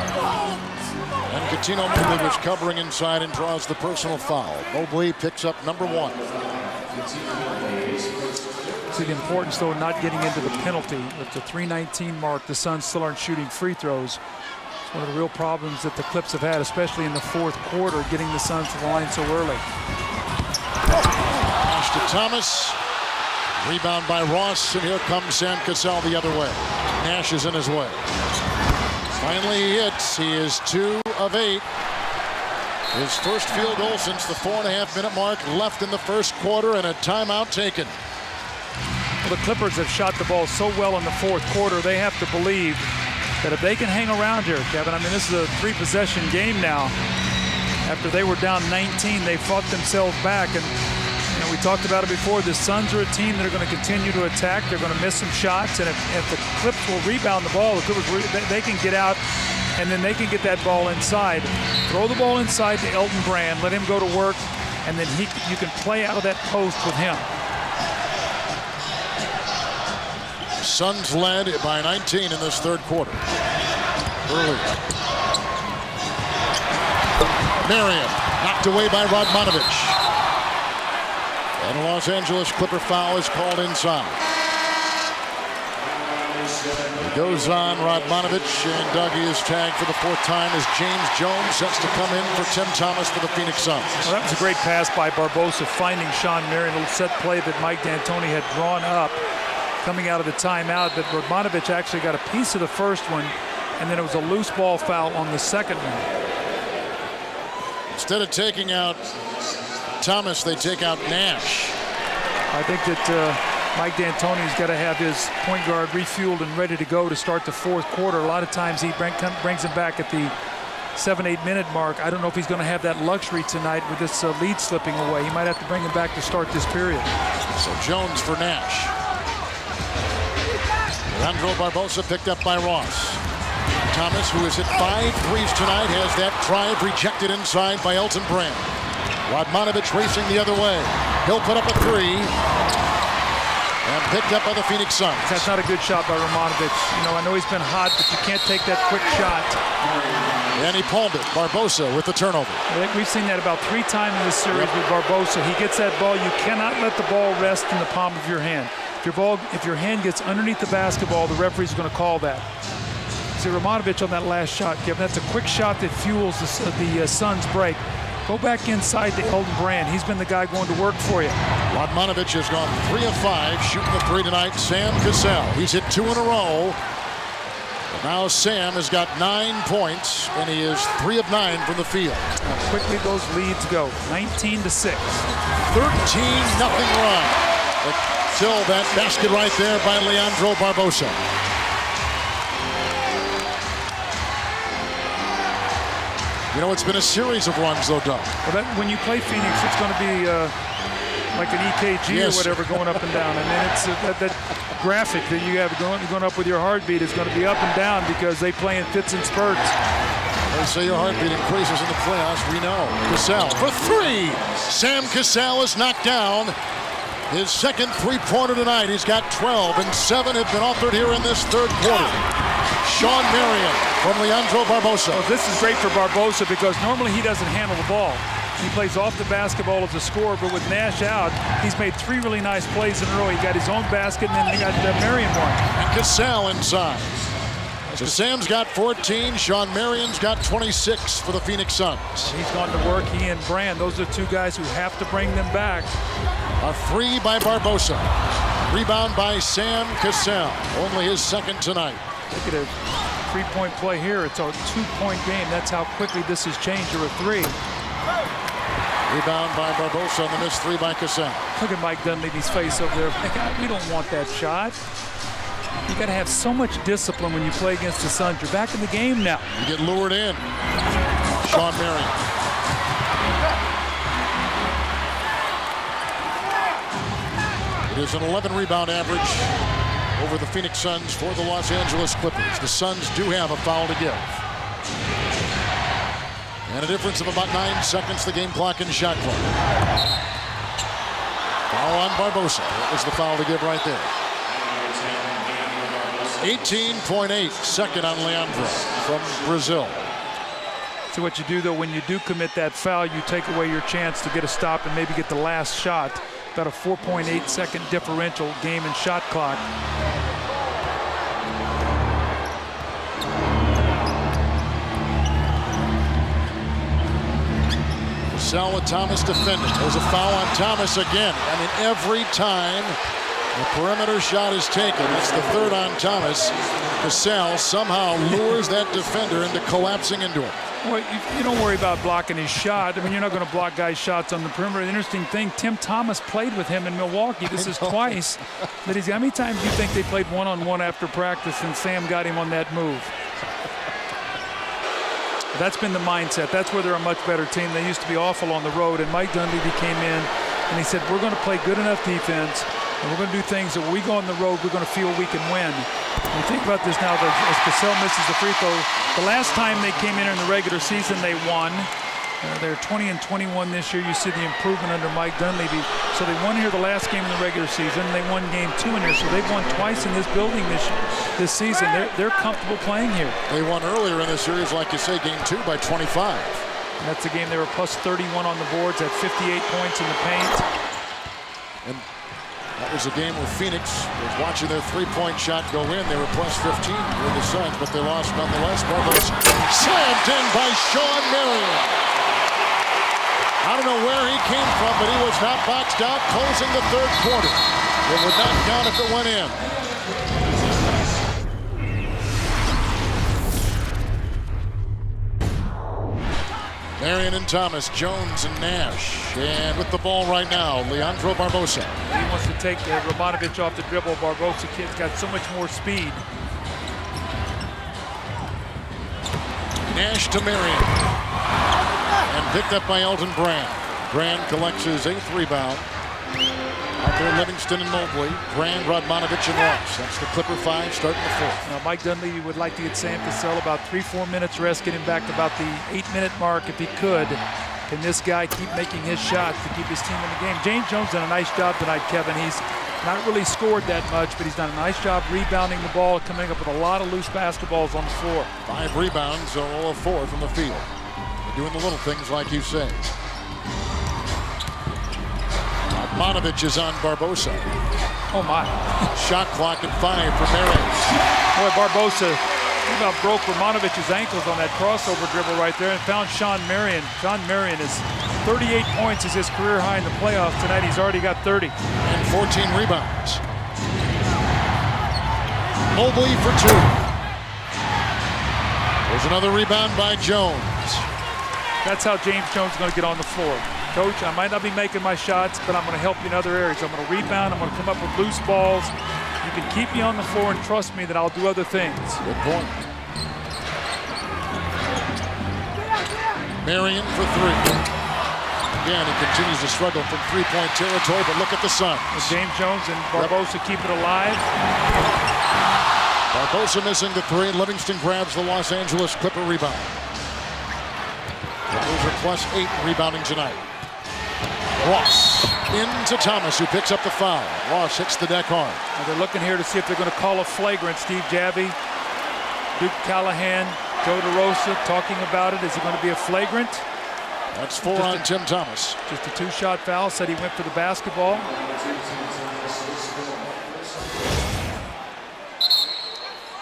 Speaker 1: And Coutinho Mobley was covering inside and draws the personal foul. Mobley picks up number 1.
Speaker 2: See the importance, though, of not getting into the penalty. With the 3:19 mark, the Suns still aren't shooting free throws. It's one of the real problems that the Clips have had, especially in the 4th quarter, getting the Suns to the line so early.
Speaker 1: To Thomas. Rebound by Ross, and here comes Sam Cassell the other way. Nash is in his way. Finally he hits. He is 2 of 8. His first field goal since the 4.5-minute mark, left in the 1st quarter, and a timeout taken.
Speaker 2: Well, the Clippers have shot the ball so well in the 4th quarter, they have to believe that if they can hang around here, Kevin, I mean, this is a 3-possession game now. After they were down 19, they fought themselves back, and you know, we talked about it before. The Suns are a team that are going to continue to attack. They're going to miss some shots, and if the Clips will rebound the ball, the Clippers, they can get out, and then they can get that ball inside. Throw the ball inside to Elton Brand, let him go to work, and then you can play out of that post with him.
Speaker 1: Suns led by 19 in this 3rd quarter. Early. Marion knocked away by Radmanovich. And a Los Angeles Clipper foul is called inside. It goes on Radmanovich, and Dougie is tagged for the 4th time as James Jones sets to come in for Tim Thomas for the Phoenix Suns.
Speaker 2: Well, that was a great pass by Barbosa, finding Shawn Marion, a little set play that Mike D'Antoni had drawn up coming out of the timeout, but Radmanovich actually got a piece of the first one, and then it was a loose ball foul on the second one.
Speaker 1: Instead of taking out Thomas, they take out Nash.
Speaker 2: I think that Mike D'Antoni's got to have his point guard refueled and ready to go to start the 4th quarter. A lot of times he brings him back at the 7-8 minute mark. I don't know if he's going to have that luxury tonight with this lead slipping away. He might have to bring him back to start this period.
Speaker 1: So Jones for Nash. Leandro Barbosa picked up by Ross. Thomas, who has hit 5 threes tonight, has that drive rejected inside by Elton Brand. Radmanovich racing the other way. He'll put up a 3. And picked up by the Phoenix Suns.
Speaker 2: That's not a good shot by Radmanovich. You know, I know he's been hot, but you can't take that quick shot.
Speaker 1: And he palmed it. Barbosa with the turnover.
Speaker 2: We've seen that about 3 times in this series with Barbosa. He gets that ball. You cannot let the ball rest in the palm of your hand. If your hand gets underneath the basketball, the referee's going to call that. See, Radmanovich on that last shot, Kevin, that's a quick shot that fuels the Suns' break. Go back inside to Elton Brand. He's been the guy going to work for you.
Speaker 1: Radmanovich has gone 3 of 5, shooting the 3 tonight. Sam Cassell, he's hit 2 in a row. And now Sam has got 9 points, and he is 3 of 9 from the field.
Speaker 2: How quickly those leads go, 19-6.
Speaker 1: 13-0 run. Until that basket right there by Leandro Barbosa. You know, it's been a series of runs, though, Doug.
Speaker 2: Well, when you play Phoenix, it's going to be like an EKG or whatever going up and down. And then it's that graphic that you have going up with your heartbeat is going to be up and down because they play in fits and spurts.
Speaker 1: They say your heartbeat increases in the playoffs. We know. Cassell for three. Sam Cassell is knocked down. His second three-pointer tonight. He's got 12, and 7 have been authored here in this third quarter. Shawn Marion from Leandro Barbosa.
Speaker 2: Well, this is great for Barbosa because normally he doesn't handle the ball. He plays off the basketball as a scorer, but with Nash out, he's made 3 really nice plays in a row. He got his own basket, and then he got Marion one.
Speaker 1: And Cassell inside. So Sam's got 14. Shawn Marion's got 26 for the Phoenix Suns.
Speaker 2: He's gone to work. He and Brand, those are 2 guys who have to bring them back.
Speaker 1: A 3 by Barbosa. Rebound by Sam Cassell. Only his second tonight.
Speaker 2: Look at a 3-point play here. It's a 2-point game. That's how quickly this has changed to a 3.
Speaker 1: Rebound by Barbosa on the missed 3 by Cassell.
Speaker 2: Look at Mike Dunleavy's face over there. We don't want that shot. You got to have so much discipline when you play against the Suns. You're back in the game now.
Speaker 1: You get lured in. Shawn Marion. It is an 11 rebound average over the Phoenix Suns for the Los Angeles Clippers. The Suns do have a foul to give. And a difference of about 9 seconds, the game clock and shot clock. Foul on Barbosa. That was the foul to give right there. 18.8, second on Leandro from Brazil.
Speaker 2: So what you do, though, when you do commit that foul, you take away your chance to get a stop and maybe get the last shot. About a 4.8 second differential game and shot clock.
Speaker 1: Cassell with Thomas defending. There's a foul on Thomas again. I mean, every time the perimeter shot is taken, it's the 3rd on Thomas. Cassell somehow lures that defender into collapsing into it.
Speaker 2: Well, you don't worry about blocking his shot. I mean, you're not going to block guys' shots on the perimeter. The interesting thing, Tim Thomas played with him in Milwaukee. This is twice that he's. How many times do you think they played one-on-one after practice and Sam got him on that move? That's been the mindset. That's where they're a much better team. They used to be awful on the road, and Mike Dunleavy came in and he said, we're going to play good enough defense, and we're going to do things that when we go on the road, we're going to feel we can win. And you think about this now, as Cassell misses the free throw, the last time they came in the regular season, they won. They're 20-21 this year. You see the improvement under Mike Dunleavy. So they won here the last game in the regular season. They won game 2 in here. So they've won twice in this building this season. They're comfortable playing here.
Speaker 1: They won earlier in the series, like you say, game 2 by 25.
Speaker 2: And that's a game they were plus 31 on the boards at 58 points in the paint.
Speaker 1: And that was a game where Phoenix was watching their 3-point shot go in. They were plus 15 with the Suns, but they lost nonetheless. Barbosa slammed in by Shawn Marion. I don't know where he came from, but he was not boxed out, closing the third quarter. It would not count if it went in. Marion and Thomas, Jones and Nash. And with the ball right now, Leandro Barbosa.
Speaker 2: He wants to take Romanovich off the dribble. Barbosa kid's got so much more speed.
Speaker 1: Nash to Marion. And picked up by Elton Brand. Brand collects his 8th rebound. Out there, Livingston and Mobley. Brand, Radmanovich, and Ross. That's the Clipper 5 starting the 4th.
Speaker 2: Now, Mike Dunleavy would like to get Sam Cassell about 3-4 minutes rest, get him back to about the 8-minute mark if he could. Can this guy keep making his shots to keep his team in the game? James Jones done a nice job tonight, Kevin. He's not really scored that much, but he's done a nice job rebounding the ball, coming up with a lot of loose basketballs on the floor.
Speaker 1: 5 rebounds, all of 4 from the field. Doing the little things like you say. Radmanovich is on Barbosa.
Speaker 2: Oh my.
Speaker 1: Shot clock at 5 for Marion.
Speaker 2: Boy, Barbosa about broke Romanovich's ankles on that crossover dribble right there and found Shawn Marion. Shawn Marion is 38 points is his career high in the playoffs tonight. He's already got 30.
Speaker 1: And 14 rebounds. Mobley for 2. There's another rebound by Jones.
Speaker 2: That's how James Jones is going to get on the floor. Coach, I might not be making my shots, but I'm going to help you in other areas. I'm going to rebound. I'm going to come up with loose balls. You can keep me on the floor and trust me that I'll do other things.
Speaker 1: Good point. Marion for three. Again, he continues to struggle from three-point territory, but look at the Suns.
Speaker 2: James Jones and Barbosa keep it alive.
Speaker 1: Barbosa missing the three. Livingston grabs the Los Angeles Clipper rebound. Clippers are +8 rebounding tonight. Ross into Thomas, who picks up the foul. Ross hits the deck hard.
Speaker 2: Now they're looking here to see if they're going to call a flagrant. Steve Jabby, Duke Callahan, Joe DeRosa talking about it. Is it going to be a flagrant?
Speaker 1: That's 4 on Tim Thomas.
Speaker 2: Just a 2-shot foul. Said he went for the basketball.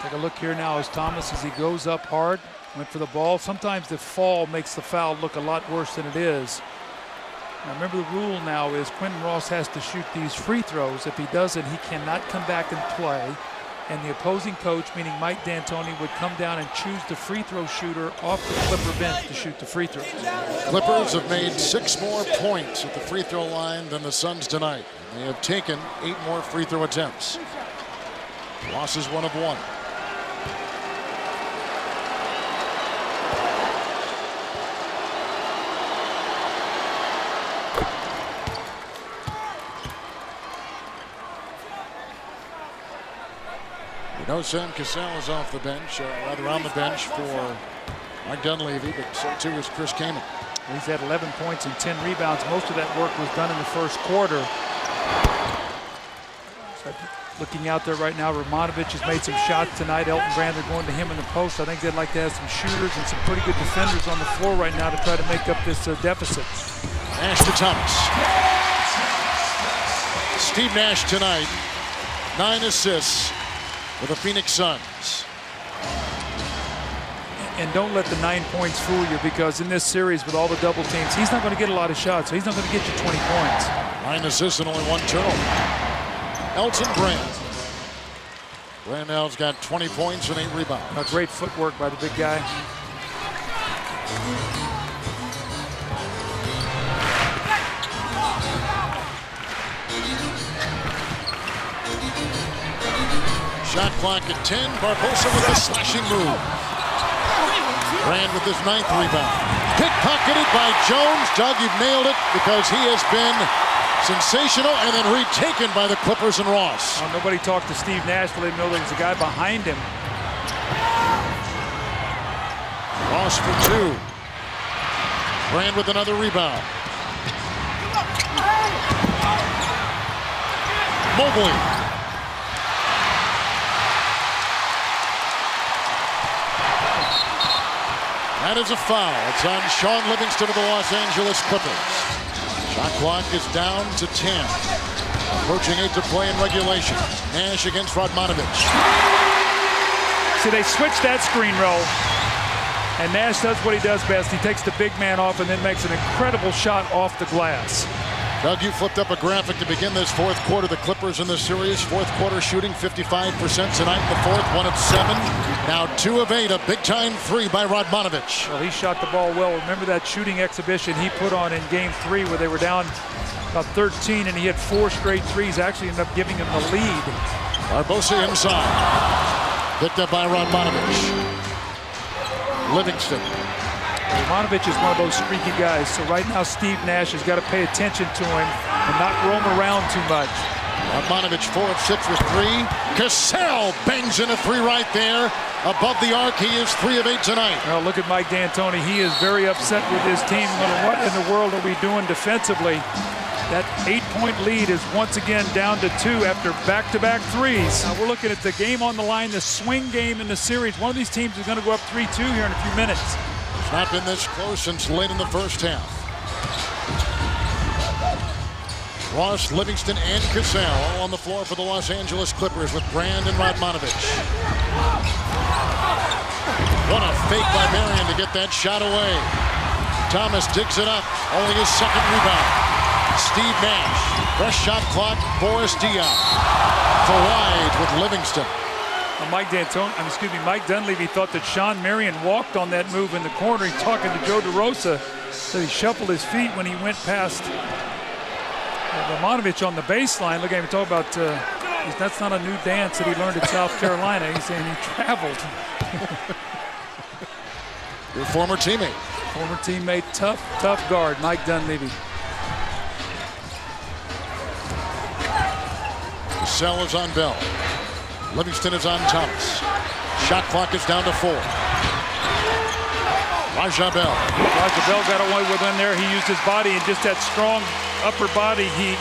Speaker 2: Take a look here now as Thomas, as he goes up hard, went for the ball. Sometimes the fall makes the foul look a lot worse than it is. Now remember, the rule now is Quentin Ross has to shoot these free throws. If he doesn't, he cannot come back and play. And the opposing coach, meaning Mike D'Antoni, would come down and choose the free throw shooter off the Clipper bench to shoot the free throws.
Speaker 1: Clippers have made 6 more points at the free throw line than the Suns tonight. They have taken 8 more free throw attempts. Ross is 1 of 1. No, Sam Cassell is off the bench, rather on the bench for Mike Dunleavy, but so too is Chris Kaman.
Speaker 2: He's had 11 points and 10 rebounds. Most of that work was done in the first quarter. So looking out there right now, Romanovich has made some shots tonight. Elton Brand, they're going to him in the post. I think they'd like to have some shooters and some pretty good defenders on the floor right now to try to make up this deficit.
Speaker 1: Nash to Thomas. Steve Nash tonight, 9 assists for the Phoenix Suns.
Speaker 2: And don't let the 9 points fool you, because in this series with all the double teams, he's not going to get a lot of shots, so he's not going to get you 20 points.
Speaker 1: 9 assists and only 1 turnover. Elton Brand. Brandell's got 20 points and 8 rebounds.
Speaker 2: A great footwork by the big guy.
Speaker 1: Shot clock at 10. Barbosa with a slashing move. Brand with his 9th rebound. Pickpocketed by Jones. Doug, you've nailed it, because he has been sensational, and then retaken by the Clippers and Ross.
Speaker 2: Well, nobody talked to Steve Nash, but they know there was a guy behind him.
Speaker 1: Ross for 2. Brand with another rebound. Mobley. That is a foul. It's on Shawn Livingston of the Los Angeles Clippers. Shot clock is down to 10. Approaching 8 to play in regulation. Nash against Radmanovich.
Speaker 2: See, they switched that screen roll, and Nash does what he does best. He takes the big man off and then makes an incredible shot off the glass.
Speaker 1: Doug, you flipped up a graphic to begin this 4th quarter. The Clippers in this series, 4th quarter shooting 55% tonight in the 4th, 1 of 7. Now 2 of 8, a big-time 3 by Radmanovich.
Speaker 2: Well, he shot the ball well. Remember that shooting exhibition he put on in Game 3 where they were down about 13 and he had 4 straight threes, actually ended up giving him the lead.
Speaker 1: Barbosa inside. Picked up by Radmanovich. Livingston.
Speaker 2: Romanovich is one of those streaky guys, so right now Steve Nash has got to pay attention to him and not roam around too much.
Speaker 1: Radmanovich 4 of 6 with 3. Cassell bangs in a 3 right there. Above the arc, he is 3 of 8 tonight.
Speaker 2: Well, look at Mike D'Antoni. He is very upset with his team. What in the world are we doing defensively? That 8-point lead is once again down to 2 after back-to-back threes. Now we're looking at the game on the line, the swing game in the series. One of these teams is going to go up 3-2 here in a few minutes.
Speaker 1: It's not been this close since late in the first half. Ross, Livingston, and Cassell all on the floor for the Los Angeles Clippers with Brand and Radmanovich. What a fake by Marion to get that shot away. Thomas digs it up, only his 2nd rebound. Steve Nash, fresh shot clock, Boris Diaw for wide with Livingston.
Speaker 2: Well, Mike Dunleavy thought that Shawn Marion walked on that move in the corner. He's talking to Joe DeRosa, so he shuffled his feet when he went past Romanovich on the baseline. Look at him talk about that's not a new dance that he learned at South Carolina. He's saying he traveled.
Speaker 1: Your former teammate.
Speaker 4: Former teammate, tough guard, Mike Dunleavy.
Speaker 1: Cassell is on Bell. Livingston is on Thomas. Shot clock is down to 4. Raja Bell.
Speaker 2: Raja Bell got away with in there. He used his body and just that strong upper body. He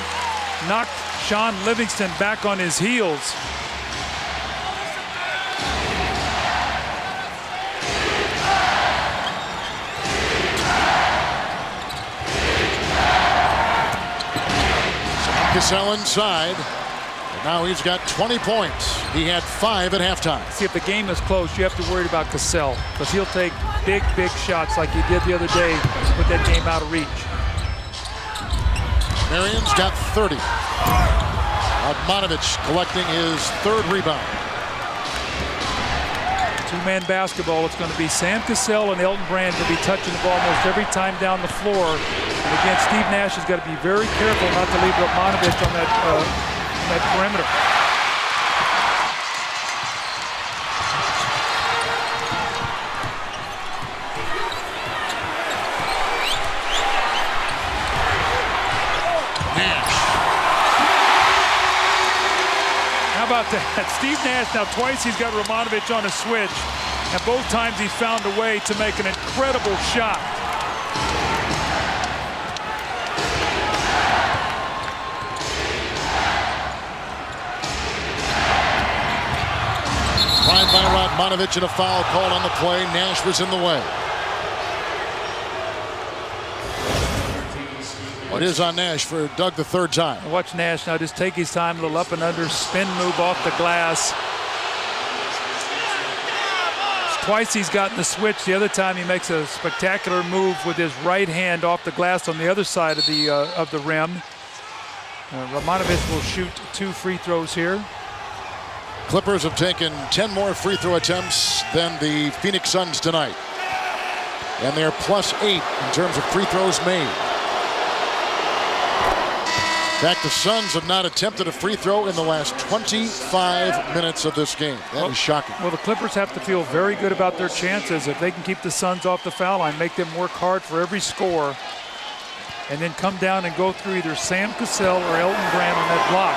Speaker 2: knocked Shawn Livingston back on his heels.
Speaker 1: Cassell inside. And now he's got 20 points. He had 5 at halftime.
Speaker 2: See, if the game is close, you have to worry about Cassell because he'll take big shots like he did the other day to put that game out of reach.
Speaker 1: Marion's got 30. Admanovic collecting his 3rd rebound.
Speaker 2: Two-man basketball. It's going to be Sam Cassell and Elton Brand to be touching the ball almost every time down the floor. And again, Steve Nash has got to be very careful not to leave Admanovic on that perimeter. How about that? Steve Nash now twice he's got Radmanovic on a switch, and both times he's found a way to make an incredible shot.
Speaker 1: Tried by Radmanovic and a foul called on the play. Nash was in the way. It is on Nash for Doug the 3rd time.
Speaker 2: Watch Nash now just take his time, a little up and under spin move off the glass. Twice he's gotten the switch. The other time he makes a spectacular move with his right hand off the glass on the other side of the rim. Radmanovic will shoot 2 free throws here.
Speaker 1: Clippers have taken 10 more free throw attempts than the Phoenix Suns tonight. And they're +8 in terms of free throws made. In fact, the Suns have not attempted a free throw in the last 25 minutes of this game. That is shocking.
Speaker 2: Well, the Clippers have to feel very good about their chances. If they can keep the Suns off the foul line, make them work hard for every score, and then come down and go through either Sam Cassell or Elton Brand on that block.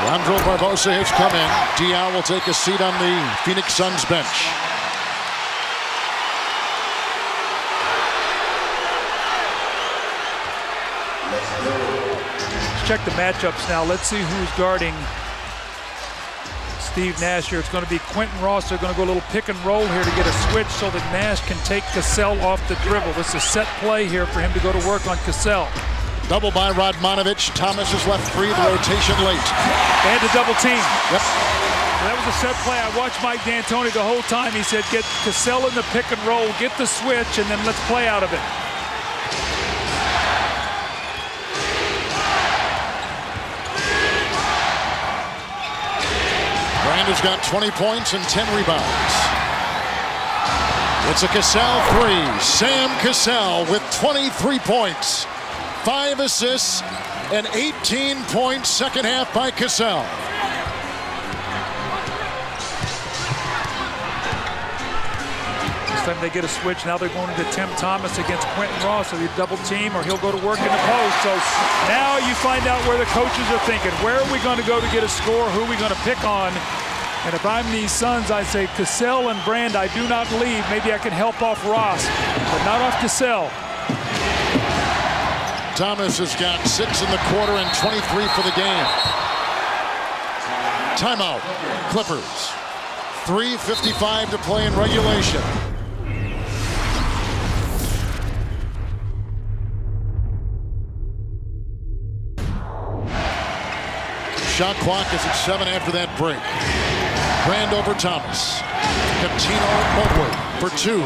Speaker 1: Leandro Barbosa has come in. Diaw will take a seat on the Phoenix Suns bench.
Speaker 2: Check the matchups now. Let's see who's guarding Steve Nash here. It's going to be Quentin Ross. They're going to go a little pick and roll here to get a switch so that Nash can take Cassell off the dribble. This is a set play here for him to go to work on Cassell.
Speaker 1: Double by Radmanovic. Thomas is left free. The rotation late.
Speaker 2: They had to double team.
Speaker 1: Yep.
Speaker 2: That was a set play. I watched Mike D'Antoni the whole time. He said, get Cassell in the pick and roll, get the switch, and then let's play out of it.
Speaker 1: Brand has got 20 points and 10 rebounds. It's a Cassell 3. Sam Cassell with 23 points, 5 assists, and 18-point second half by Cassell.
Speaker 2: This time they get a switch. Now they're going into Tim Thomas against Quentin Ross. So they double team or he'll go to work in the post. So now you find out where the coaches are thinking. Where are we going to go to get a score? Who are we going to pick on? And if I'm these Suns, I say Cassell and Brand, I do not leave. Maybe I can help off Ross, but not off Cassell.
Speaker 1: Thomas has got 6 in the quarter and 23 for the game. Timeout, Clippers. 3:55 to play in regulation. Shot clock is at 7 after that break. Brand over Thomas. Catino Mobley for 2.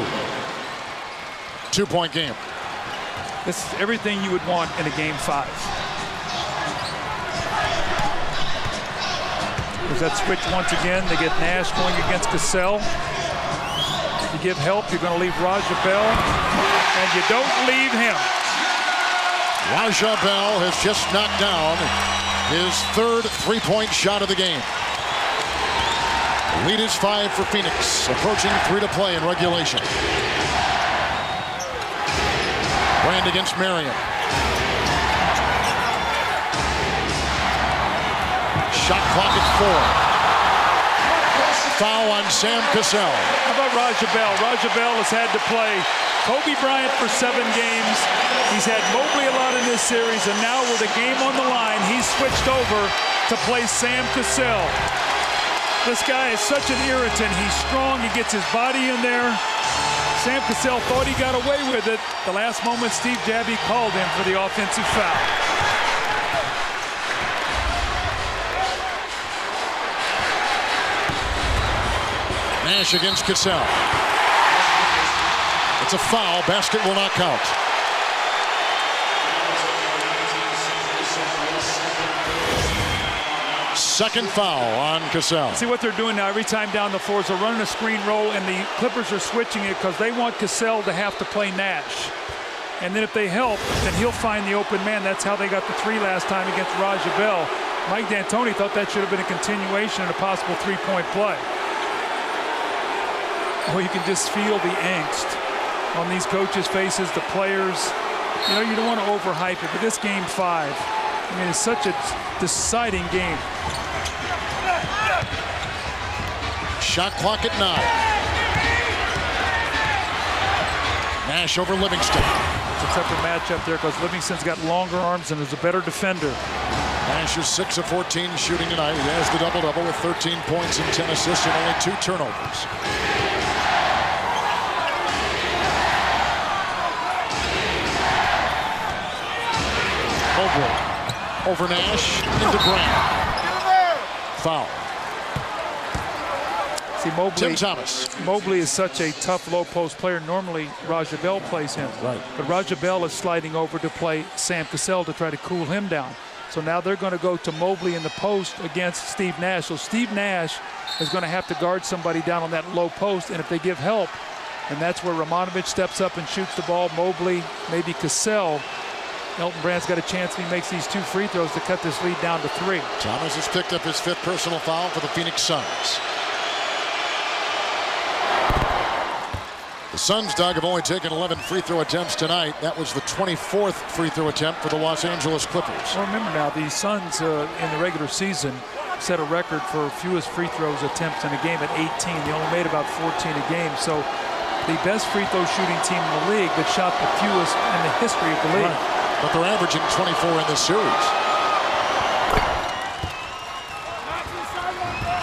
Speaker 1: 2-point game.
Speaker 2: This is everything you would want in a game 5. There's that switch once again. They get Nash going against Cassell. You give help, you're going to leave Raja Bell, and you don't leave him.
Speaker 1: Raja Bell has just knocked down his 3rd 3-point shot of the game. Lead is 5 for Phoenix, approaching 3 to play in regulation. Brand against Marion. Shot clock at 4. Foul on Sam Cassell.
Speaker 2: How about Raja Bell? Raja Bell has had to play Kobe Bryant for 7 games. He's had Mobley a lot in this series, and now with a game on the line, he's switched over to play Sam Cassell. This guy is such an irritant. He's strong. He gets his body in there. Sam Cassell thought he got away with it. The last moment, Steve Jabby called him for the offensive foul.
Speaker 1: Nash against Cassell. It's a foul. Basket will not count. Second foul on Cassell.
Speaker 2: See what they're doing now. Every time down the floor is they're running a screen roll, and the Clippers are switching it because they want Cassell to have to play Nash. And then if they help, then he'll find the open man. That's how they got the 3 last time against Raja Bell. Mike D'Antoni thought that should have been a continuation and a possible 3-point play. Well, you can just feel the angst on these coaches' faces, the players. You know, you don't want to overhype it, but this game 5, I mean, it's such a deciding game.
Speaker 1: Shot clock at 9. Nash over Livingston.
Speaker 2: It's a tougher matchup there because Livingston's got longer arms and is a better defender.
Speaker 1: Nash is 6 of 14 shooting tonight. He has the double-double with 13 points and 10 assists and only 2 turnovers. Mobley over Nash into Grant. Foul.
Speaker 2: See,
Speaker 1: Tim Thomas.
Speaker 2: Mobley is such a tough low post player. Normally Raja Bell plays him.
Speaker 1: Right.
Speaker 2: But Raja Bell is sliding over to play Sam Cassell to try to cool him down. So now they're going to go to Mobley in the post against Steve Nash. So Steve Nash is going to have to guard somebody down on that low post, and if they give help, and that's where Romanovich steps up and shoots the ball, Mobley, maybe Cassell. Elton Brand's got a chance if he makes these 2 free throws to cut this lead down to 3.
Speaker 1: Thomas has picked up his 5th personal foul for the Phoenix Suns. The Suns, Doug, have only taken 11 free throw attempts tonight. That was the 24th free throw attempt for the Los Angeles Clippers.
Speaker 2: Well, remember now, the Suns in the regular season set a record for fewest free throws attempts in a game at 18. They only made about 14 a game. So the best free throw shooting team in the league, but shot the fewest in the history of the league.
Speaker 1: Right. But they're averaging 24 in this series.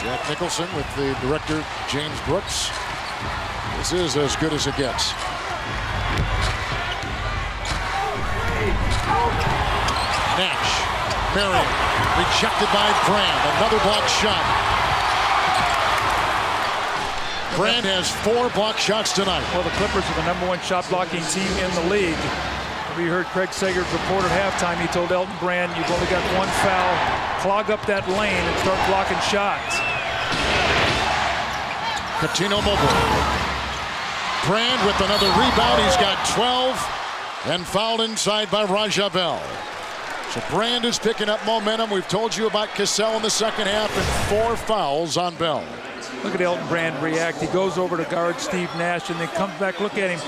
Speaker 1: Jack Nicholson with the director, James Brooks. This is as good as it gets. Nash, Marion, rejected by Brand. Another block shot. Brand has 4 block shots tonight.
Speaker 2: Well, the Clippers are the #1 shot blocking team in the league. We heard Craig Sager's report at halftime. He told Elton Brand, you've only got 1 foul. Clog up that lane and start blocking shots.
Speaker 1: Coutinho Mobley. Brand with another rebound. He's got 12 and fouled inside by Raja Bell. So Brand is picking up momentum. We've told you about Cassell in the second half and 4 fouls on Bell.
Speaker 2: Look at Elton Brand react. He goes over to guard Steve Nash and then comes back. Look at him.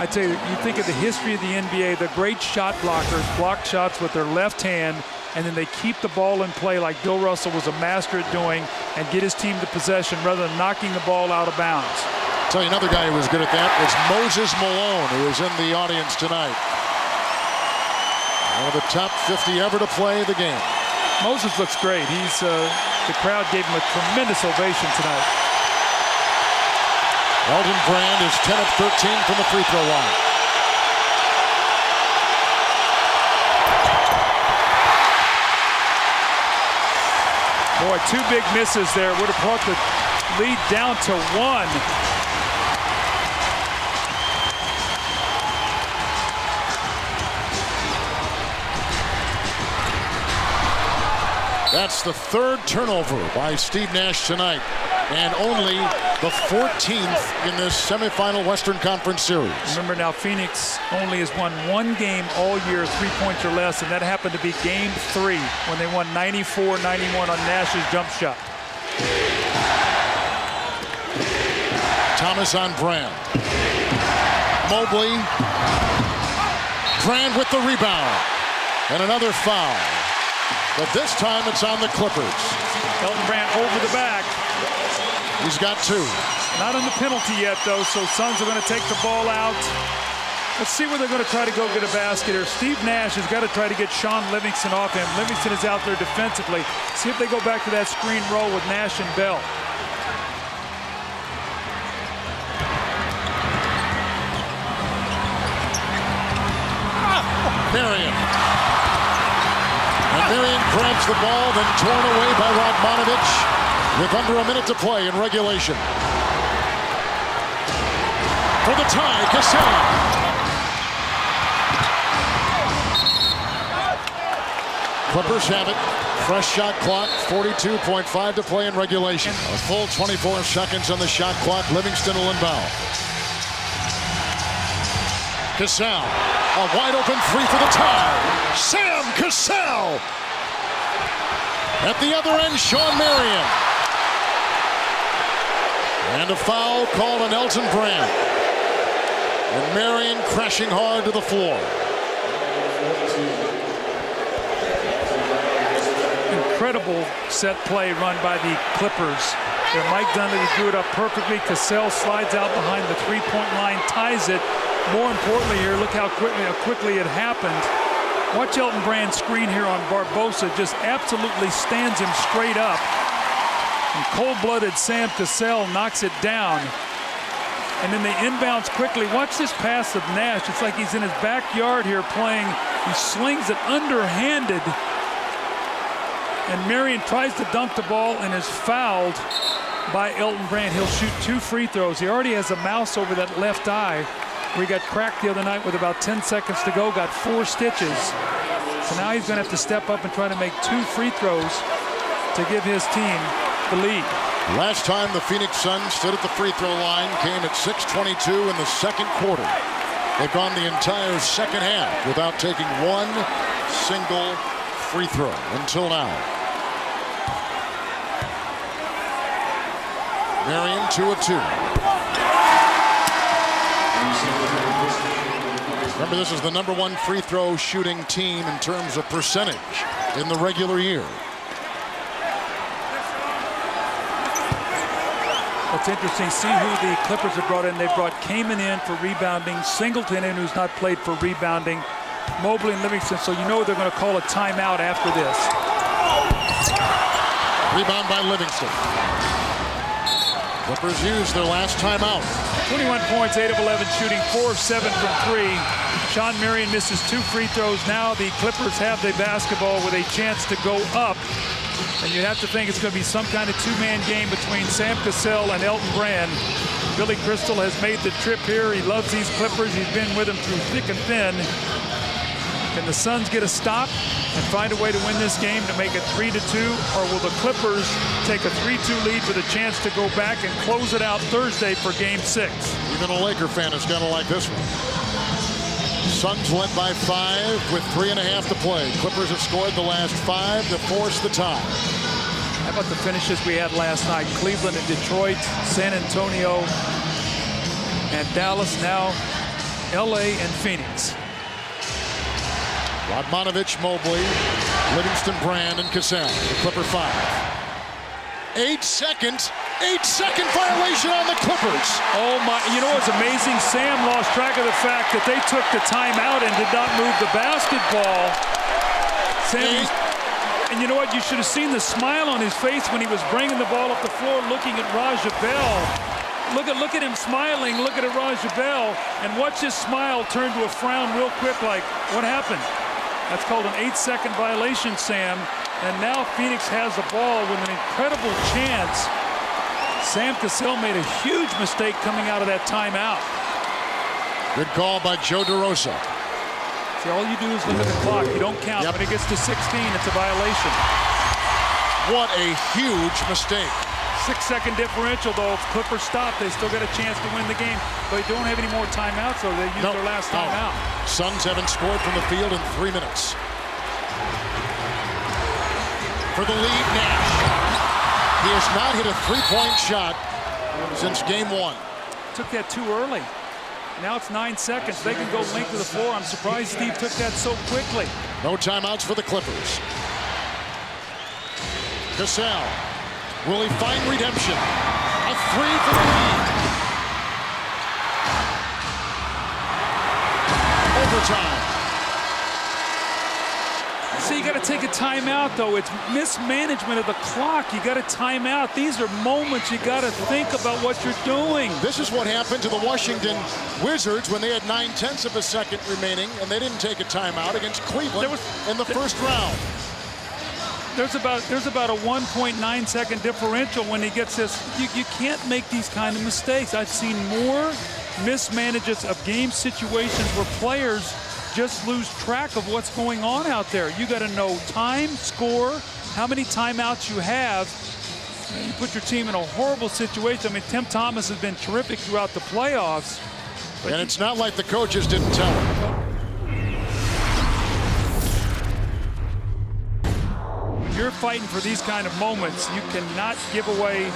Speaker 2: I tell you, you think of the history of the NBA, the great shot blockers block shots with their left hand, and then they keep the ball in play like Bill Russell was a master at doing and get his team to possession rather than knocking the ball out of bounds.
Speaker 1: I'll tell you another guy who was good at that was Moses Malone, who is in the audience tonight. One of the top 50 ever to play the game.
Speaker 2: Moses looks great. He's the crowd gave him a tremendous ovation tonight.
Speaker 1: Elton Brand is 10 of 13 from the free throw line.
Speaker 2: Boy, 2 big misses there. Would have brought the lead down to 1.
Speaker 1: That's the 3rd turnover by Steve Nash tonight, and only the 14th in this semifinal Western Conference Series.
Speaker 2: Remember now, Phoenix only has won 1 game all year, 3 points or less, and that happened to be game 3 when they won 94-91 on Nash's jump shot.
Speaker 1: Thomas on Brand. Mobley Brand with the rebound. And another foul. But this time it's on the Clippers.
Speaker 2: Elton Brand over the back.
Speaker 1: He's got 2.
Speaker 2: Not on the penalty yet, though, so Suns are going to take the ball out. Let's see where they're going to try to go get a basket here. Steve Nash has got to try to get Shawn Livingston off him. Livingston is out there defensively. See if they go back to that screen roll with Nash and Bell.
Speaker 1: Marion. And Marion grabs the ball, then torn away by Radmanovich with under a minute to play in regulation. For the tie, Cassell. Clippers have it. Fresh shot clock, 42.5 to play in regulation. A full 24 seconds on the shot clock. Livingston will inbound. Cassell, a wide open 3 for the tie. Sam Cassell. At the other end, Shawn Marion. And a foul called on Elton Brand. And Marion crashing hard to the floor.
Speaker 2: Incredible set play run by the Clippers. Where Mike Dunleavy drew it up perfectly. Cassell slides out behind the three-point line, ties it. More importantly here, look how quickly it happened. Watch Elton Brand screen here on Barbosa. Just absolutely stands him straight up. And cold-blooded Sam Cassell knocks it down. And then they inbounds quickly. Watch this pass of Nash. It's like he's in his backyard here playing. He slings it underhanded. And Marion tries to dunk the ball and is fouled by Elton Brand. He'll shoot 2 free throws. He already has a mouse over that left eye where he got cracked the other night with about 10 seconds to go, got 4 stitches. So now he's going to have to step up and try to make 2 free throws to give his team the lead.
Speaker 1: Last time the Phoenix Suns stood at the free throw line came at 6:22 in the second quarter. They've gone the entire second half without taking 1 single free throw until now. Marion 2 of 2. Remember, this is the #1 free throw shooting team in terms of percentage in the regular year.
Speaker 2: What's interesting, see who the Clippers have brought in. They brought Kaman in for rebounding, Singleton in, who's not played for rebounding, Mobley and Livingston, so you know they're going to call a timeout after this.
Speaker 1: Rebound by Livingston. Clippers use their last timeout.
Speaker 2: 21 points, 8 of 11 shooting, 4 of 7 from 3. Shawn Marion misses 2 free throws. Now the Clippers have the basketball with a chance to go up. And you have to think it's going to be some kind of 2-man game between Sam Cassell and Elton Brand. Billy Crystal has made the trip here. He loves these Clippers. He's been with them through thick and thin. Can the Suns get a stop and find a way to win this game to make it 3-2? Or will the Clippers take a 3-2 lead with a chance to go back and close it out Thursday for Game 6?
Speaker 1: Even a Laker fan is going to like this one. Suns led by 5 with 3.5 to play. Clippers have scored the last 5 to force the tie.
Speaker 2: How about the finishes we had last night? Cleveland and Detroit, San Antonio and Dallas, now LA and Phoenix.
Speaker 1: Radmanovich, Mobley, Livingston, Brand, and Cassell. The Clipper 5. 8-second violation on the Clippers.
Speaker 2: Oh my, you know what's amazing? Sam lost track of the fact that they took the timeout and did not move the basketball. And you know what? You should have seen the smile on his face when he was bringing the ball up the floor looking at Raja Bell. Look at him smiling, look at Raja Bell, and watch his smile turn to a frown real quick like, what happened? That's called an 8-second violation, Sam. And now Phoenix has the ball with an incredible chance. Sam Cassell made a huge mistake coming out of that timeout.
Speaker 1: Good call by Joe DeRosa.
Speaker 2: See, all you do is look at the clock. You don't count.
Speaker 1: Yep.
Speaker 2: When it gets to 16, it's a violation.
Speaker 1: What a huge mistake.
Speaker 2: 6-second differential, though. If Clippers stop, they still got a chance to win the game. But they don't have any more timeouts, so they use their last timeout.
Speaker 1: Suns haven't scored from the field in 3 minutes. For the lead, Nash. He has not hit a 3-point shot since game 1.
Speaker 2: Took that too early.
Speaker 4: Now it's 9 seconds. They can go length of the floor. I'm surprised Steve took that so quickly.
Speaker 1: No timeouts for the Clippers. Cassell. Will he find redemption? A three for the lead. Overtime.
Speaker 4: See, you got to take a timeout, though. It's mismanagement of the clock. You got to time out. These are moments you got to think about what you're doing.
Speaker 1: This is what happened to the Washington Wizards when they had 9/10 of a second remaining, and they didn't take a timeout against Cleveland in the first round.
Speaker 4: There's about a 1.9 second differential when he gets this. You can't make these kind of mistakes. I've seen more mismanages of game situations where players just lose track of what's going on out there. You got to know time, score, how many timeouts you have. You put your team in a horrible situation. I mean, Tim Thomas has been terrific throughout the playoffs.
Speaker 1: And it's not like the coaches didn't tell him.
Speaker 4: You're fighting for these kind of moments. You cannot give away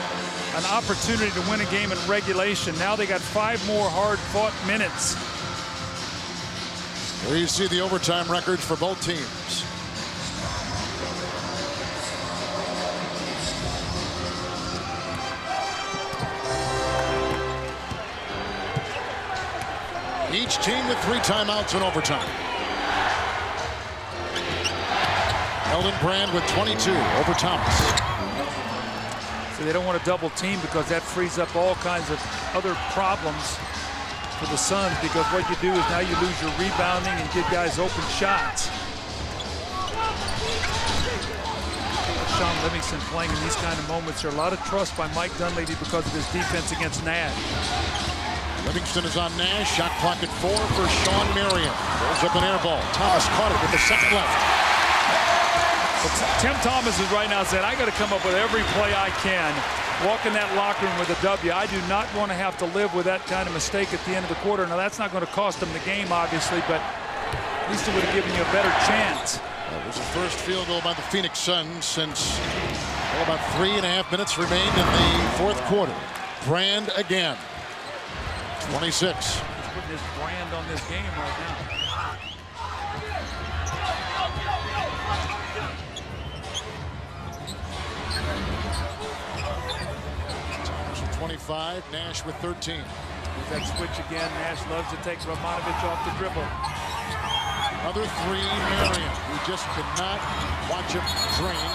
Speaker 4: an opportunity to win a game in regulation. Now they got 5 more hard-fought minutes.
Speaker 1: Here you see the overtime records for both teams. Each team with 3 timeouts in overtime. Elton Brand with 22 over Thomas.
Speaker 4: So they don't want to double team because that frees up all kinds of other problems for the Suns, because what you do is now you lose your rebounding and give guys open shots. Shawn Livingston playing in these kind of moments. There's a lot of trust by Mike Dunleavy because of his defense against Nash.
Speaker 1: Livingston is on Nash. Shot clock at 4 for Shawn Marion. Throws up an air ball. Thomas caught it with the second left.
Speaker 4: But Tim Thomas is right now saying, I got to come up with every play I can. Walk in that locker room with a W. I do not want to have to live with that kind of mistake at the end of the quarter. Now, that's not going to cost them the game, obviously, but at least it would have given you a better chance.
Speaker 1: That was the first field goal by the Phoenix Suns since about 3.5 minutes remained in the fourth quarter. Brand again. 26.
Speaker 4: He's putting his brand on this game right now.
Speaker 1: 25, Nash with 13.
Speaker 4: With that switch again, Nash loves to take Romanovich off the dribble.
Speaker 1: Another 3, Marion. We just cannot watch him drain.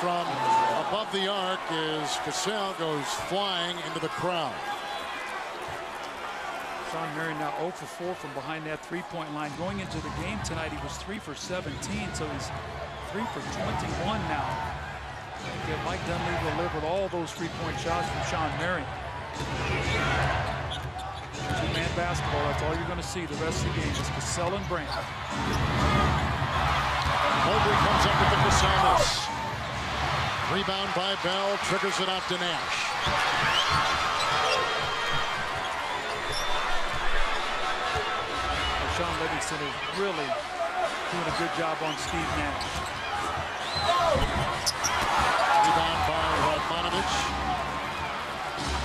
Speaker 1: From above the arc as Cassell goes flying into the crowd.
Speaker 4: Shawn Marion now 0 for 4 from behind that three-point line. Going into the game tonight, he was 3 for 17, so he's 3 for 21 now. Again, Mike Dunleavy will live with all those three-point shots from Shawn Marion. Two-man basketball, that's all you're going to see the rest of the game is Cassell and Brand.
Speaker 1: Mobley comes up with the Cassell miss. Rebound by Bell, triggers it out to Nash.
Speaker 4: Shawn Livingston is really doing a good job on Steve Nash.
Speaker 1: Rebound by Radmanovich.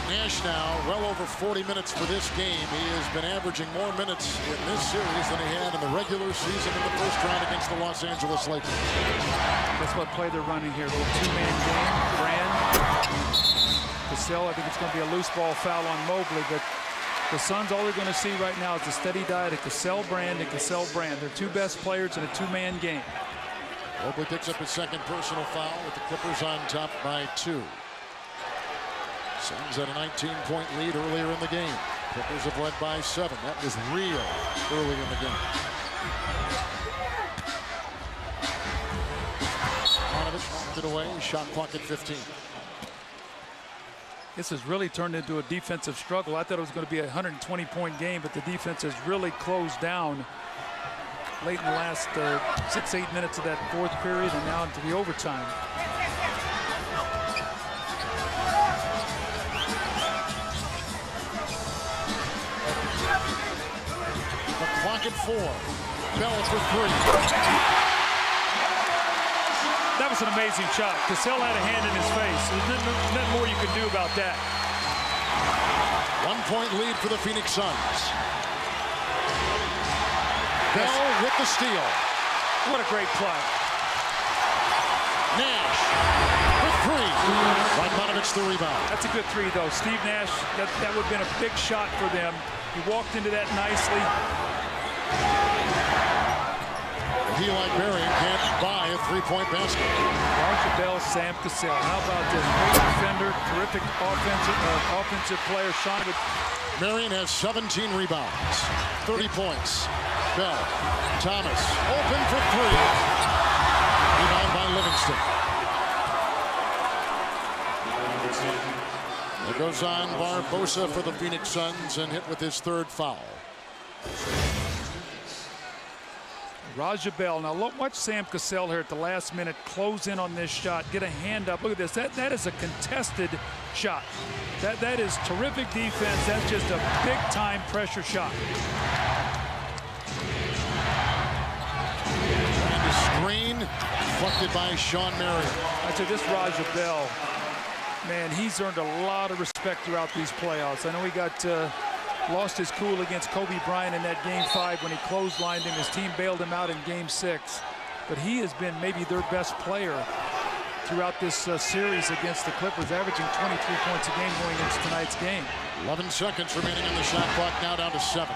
Speaker 1: Nash now well over 40 minutes for this game. He has been averaging more minutes in this series than he had in the regular season in the first round against the Los Angeles Lakers.
Speaker 4: That's what play they're running here. A little two-man game. Brand, Cassell. I think it's going to be a loose ball foul on Mobley, but the Suns, all they're going to see right now is a steady diet of Cassell Brand and Cassell Brand. They're two best players in a two-man game.
Speaker 1: Mobley picks up his second personal foul with the Clippers on top by 2. Suns had a 19-point lead earlier in the game. Clippers have led by 7. That was real early in the game. Radmanovich knocked it away. Shot clock at 15.
Speaker 4: This has really turned into a defensive struggle. I thought it was going to be a 120-point game, but the defense has really closed down late in the last 6-8 minutes of that fourth period and now into the overtime.
Speaker 1: The clock at 4. Bell for 3.
Speaker 4: That was an amazing shot. Cassell had a hand in his face. There's nothing more you can do about that.
Speaker 1: 1-point lead for the Phoenix Suns. Bell with the steal.
Speaker 4: What a great play.
Speaker 1: Nash for three. Radmanovich the rebound.
Speaker 4: That's a good three, though. Steve Nash, that would have been a big shot for them. He walked into that nicely.
Speaker 1: He, like Marion, can't buy a three-point basket.
Speaker 4: Roger Bell, Sam Cassell. How about this? Great defender, terrific offensive player. Shawn
Speaker 1: Marion has 17 rebounds, 30 points. Bell, Thomas, open for three. Rebound by Livingston. It goes on Barbosa for the Phoenix Suns and hit with his third foul.
Speaker 4: Raja Bell. Now watch Sam Cassell here at the last minute close in on this shot, get a hand up. Look at this. That is a contested shot. That is terrific defense. That's just a big time pressure shot.
Speaker 1: And the screen deflected by Shawn Marion.
Speaker 4: I said this Raja Bell, man, he's earned a lot of respect throughout these playoffs. I know he got lost his cool against Kobe Bryant in that Game 5 when he clotheslined him. His team bailed him out in Game 6. But he has been maybe their best player throughout this series against the Clippers, averaging 23 points a game going into tonight's game.
Speaker 1: 11 seconds remaining on the shot clock, now down to 7.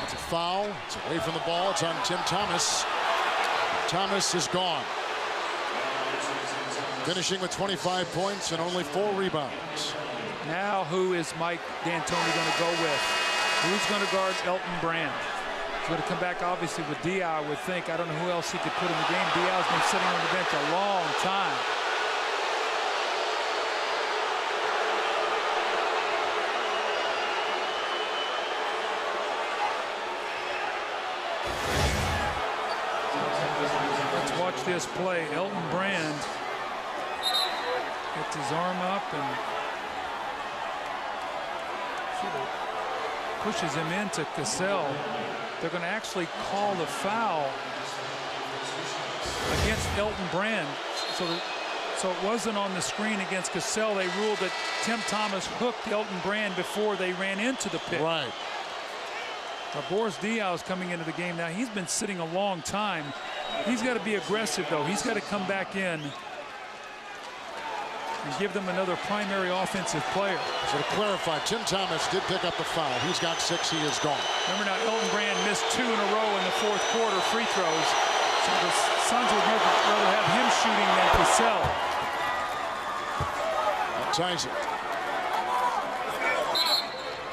Speaker 1: It's a foul. It's away from the ball. It's on Tim Thomas. Thomas is gone. Finishing with 25 points and only 4 rebounds.
Speaker 4: Now who is Mike D'Antoni going to go with? Who's going to guard Elton Brand? He's going to come back obviously with Diaw, I would think. I don't know who else he could put in the game. Diaw's been sitting on the bench a long time. Let's watch this play. Elton Brand gets his arm up and pushes him into Cassell. They're going to actually call the foul against Elton Brand. So it wasn't on the screen against Cassell. They ruled that Tim Thomas hooked Elton Brand before they ran into the pick.
Speaker 1: Right.
Speaker 4: Boris Diaw is coming into the game now. He's been sitting a long time. He's got to be aggressive, though. He's got to come back in and give them another primary offensive player.
Speaker 1: So to clarify, Tim Thomas did pick up the foul. He's got 6. He is gone.
Speaker 4: Remember now, Elton Brand missed 2 in a row in the 4th quarter free throws. So the Suns would rather have him shooting than Cassell.
Speaker 1: That ties it.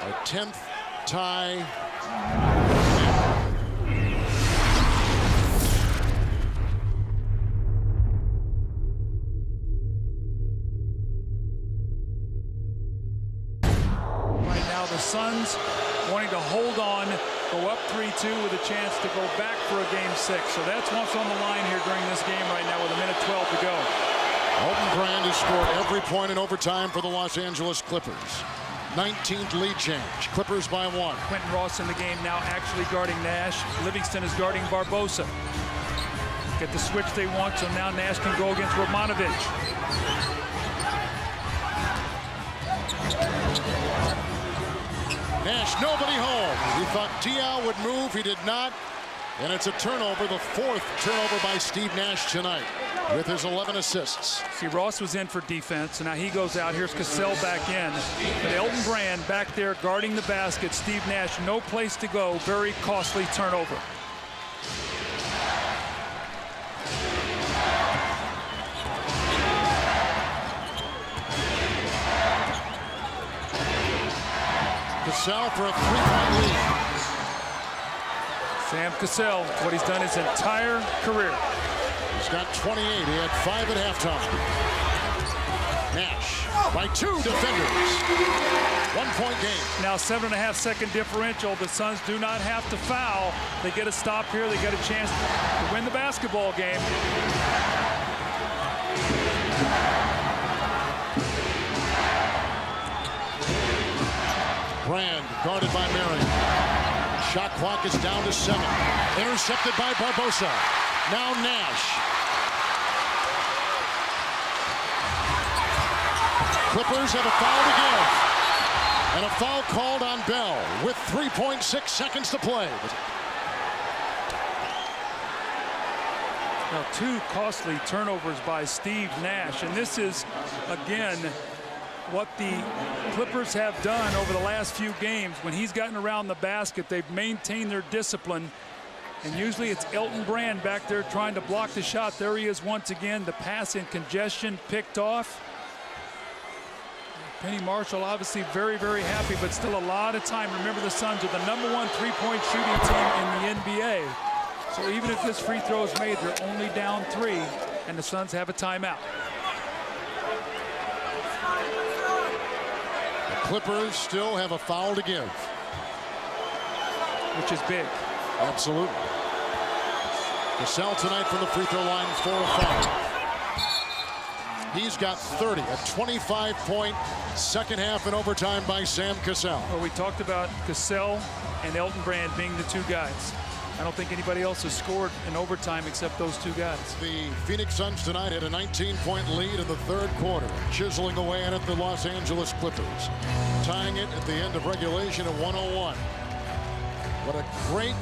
Speaker 1: A 10th tie.
Speaker 4: The Suns wanting to hold on, go up 3-2 with a chance to go back for a Game 6. So that's what's on the line here during this game right now with 1:12 to go.
Speaker 1: Elton Brand has scored every point in overtime for the Los Angeles Clippers. 19th lead change. Clippers by 1.
Speaker 4: Quentin Ross in the game now actually guarding Nash. Livingston is guarding Barbosa. Get the switch they want, so now Nash can go against Radmanovich.
Speaker 1: Nash, nobody home. He thought Diaw would move. He did not. And it's a turnover, the 4th turnover by Steve Nash tonight with his 11 assists.
Speaker 4: See, Ross was in for defense, and now he goes out. Here's Cassell back in. But Elton Brand back there guarding the basket. Steve Nash, no place to go. Very costly turnover.
Speaker 1: Cassell for a 3-point lead.
Speaker 4: Sam Cassell, what he's done his entire career.
Speaker 1: He's got 28. He had 5 at halftime. Nash by 2 defenders. 1-point game.
Speaker 4: Now 7.5-second differential. The Suns do not have to foul. They get a stop here. They get a chance to win the basketball game.
Speaker 1: Brand guarded by Marion. Shot clock is down to 7. Intercepted by Barbosa. Now Nash. Clippers have a foul to give. And a foul called on Bell with 3.6 seconds to play.
Speaker 4: Now, 2 costly turnovers by Steve Nash. And this is, again, what the Clippers have done over the last few games. When he's gotten around the basket, they've maintained their discipline. And usually it's Elton Brand back there trying to block the shot. There he is once again. The pass in congestion picked off. Penny Marshall obviously very, very happy, but still a lot of time. Remember, the Suns are the #1 3-point shooting team in the NBA. So even if this free throw is made, they're only down 3, and the Suns have a timeout.
Speaker 1: The Clippers still have a foul to give.
Speaker 4: Which is big.
Speaker 1: Absolutely. Cassell tonight from the free throw line, 4 of 5. He's got 30, a 25-point second half in overtime by Sam Cassell.
Speaker 4: Well, we talked about Cassell and Elton Brand being the 2 guys. I don't think anybody else has scored in overtime except those 2 guys.
Speaker 1: The Phoenix Suns tonight had a 19-point lead in the 3rd quarter, chiseling away at it the Los Angeles Clippers, tying it at the end of regulation at 101. What a great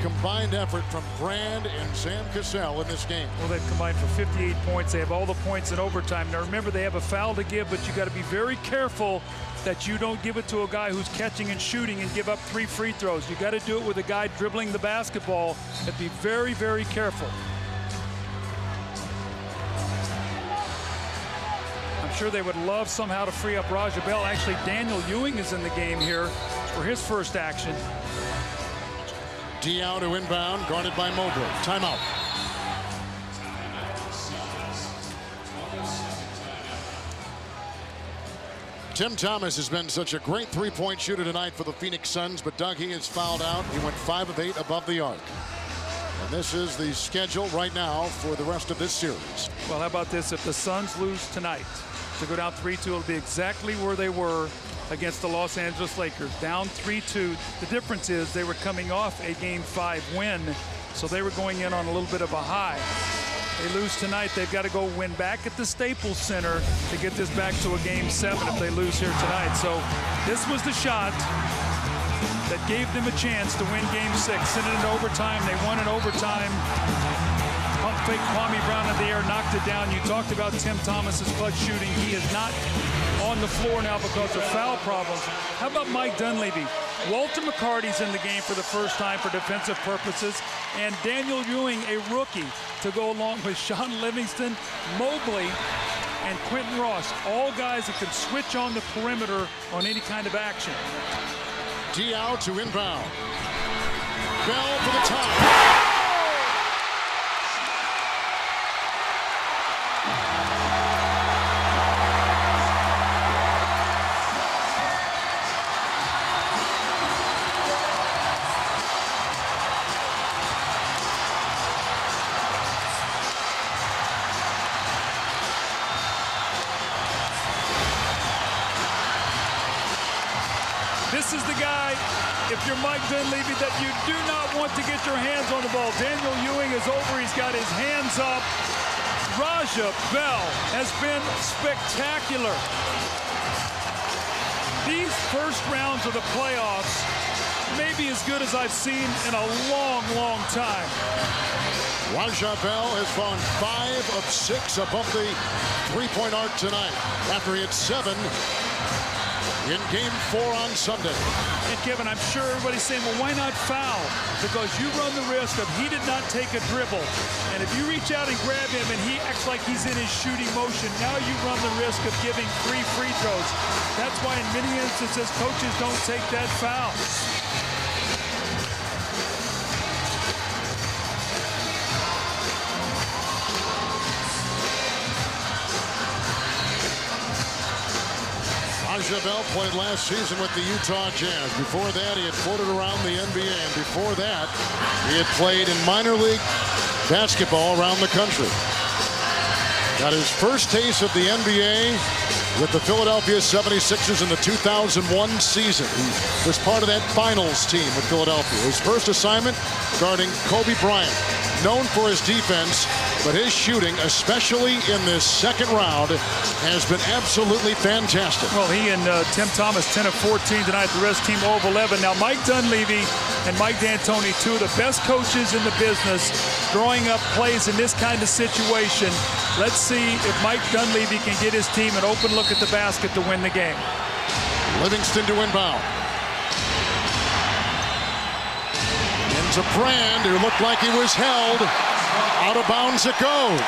Speaker 1: combined effort from Brand and Sam Cassell in this game.
Speaker 4: Well, they've combined for 58 points. They have all the points in overtime. Now remember, they have a foul to give, but you got to be very careful that you don't give it to a guy who's catching and shooting and give up 3 free throws. You got to do it with a guy dribbling the basketball, and be very, very careful. I'm sure they would love somehow to free up Raja Bell. Actually, Daniel Ewing is in the game here for his first action.
Speaker 1: Diaw to inbound, guarded by Mobley. Timeout. Tim Thomas has been such a great 3-point shooter tonight for the Phoenix Suns, but Doug, he is fouled out. He went 5 of 8 above the arc. And this is the schedule right now for the rest of this series.
Speaker 4: Well, how about this? If the Suns lose tonight to go down 3-2, it'll be exactly where they were against the Los Angeles Lakers, down 3-2. The difference is they were coming off a Game 5 win, so they were going in on a little bit of a high. They lose tonight, they've got to go win back at the Staples Center to get this back to a Game 7 if they lose here tonight. So this was the shot that gave them a chance to win Game 6. Sent it into overtime. They won in overtime. Pump fake Kwame Brown in the air, knocked it down. You talked about Tim Thomas's clutch shooting. He is not on the floor now because of foul problems. How about Mike Dunleavy? Walter McCarty's in the game for the first time for defensive purposes, and Daniel Ewing, a rookie, to go along with Sean Livingston, Mobley, and Quentin Ross, all guys that can switch on the perimeter on any kind of action.
Speaker 1: Diaw to inbound. Bell for the top.
Speaker 4: This is the guy, if you're Mike Dunleavy, that you do not want to get your hands on the ball. Daniel Ewing is over. He's got his hands up. Raja Bell has been spectacular. These first rounds of the playoffs may be as good as I've seen in a long, long time.
Speaker 1: Raja Bell has gone 5 of 6 above the 3-point arc tonight after he had 7 in Game 4 on Sunday.
Speaker 4: And Kevin, I'm sure everybody's saying, well, why not foul? Because you run the risk of he did not take a dribble. And if you reach out and grab him and he acts like he's in his shooting motion, now you run the risk of giving 3 free throws. That's why in many instances, coaches don't take that foul.
Speaker 1: Raja Bell played last season with the Utah Jazz. Before that, he had floated around the NBA. And before that, he had played in minor league basketball around the country. Got his first taste of the NBA with the Philadelphia 76ers in the 2001 season. He was part of that finals team with Philadelphia. His first assignment guarding Kobe Bryant, known for his defense but his shooting, especially in this second round, has been absolutely fantastic.
Speaker 4: Well, he and Tim Thomas, 10 of 14 tonight. The rest team 0 of 11. Now, Mike Dunleavy and Mike D'Antoni, two of the best coaches in the business, drawing up plays in this kind of situation. Let's see if Mike Dunleavy can get his team an open look at the basket to win the game.
Speaker 1: Livingston to inbound. Into Brand, who looked like he was held. Out of bounds it goes.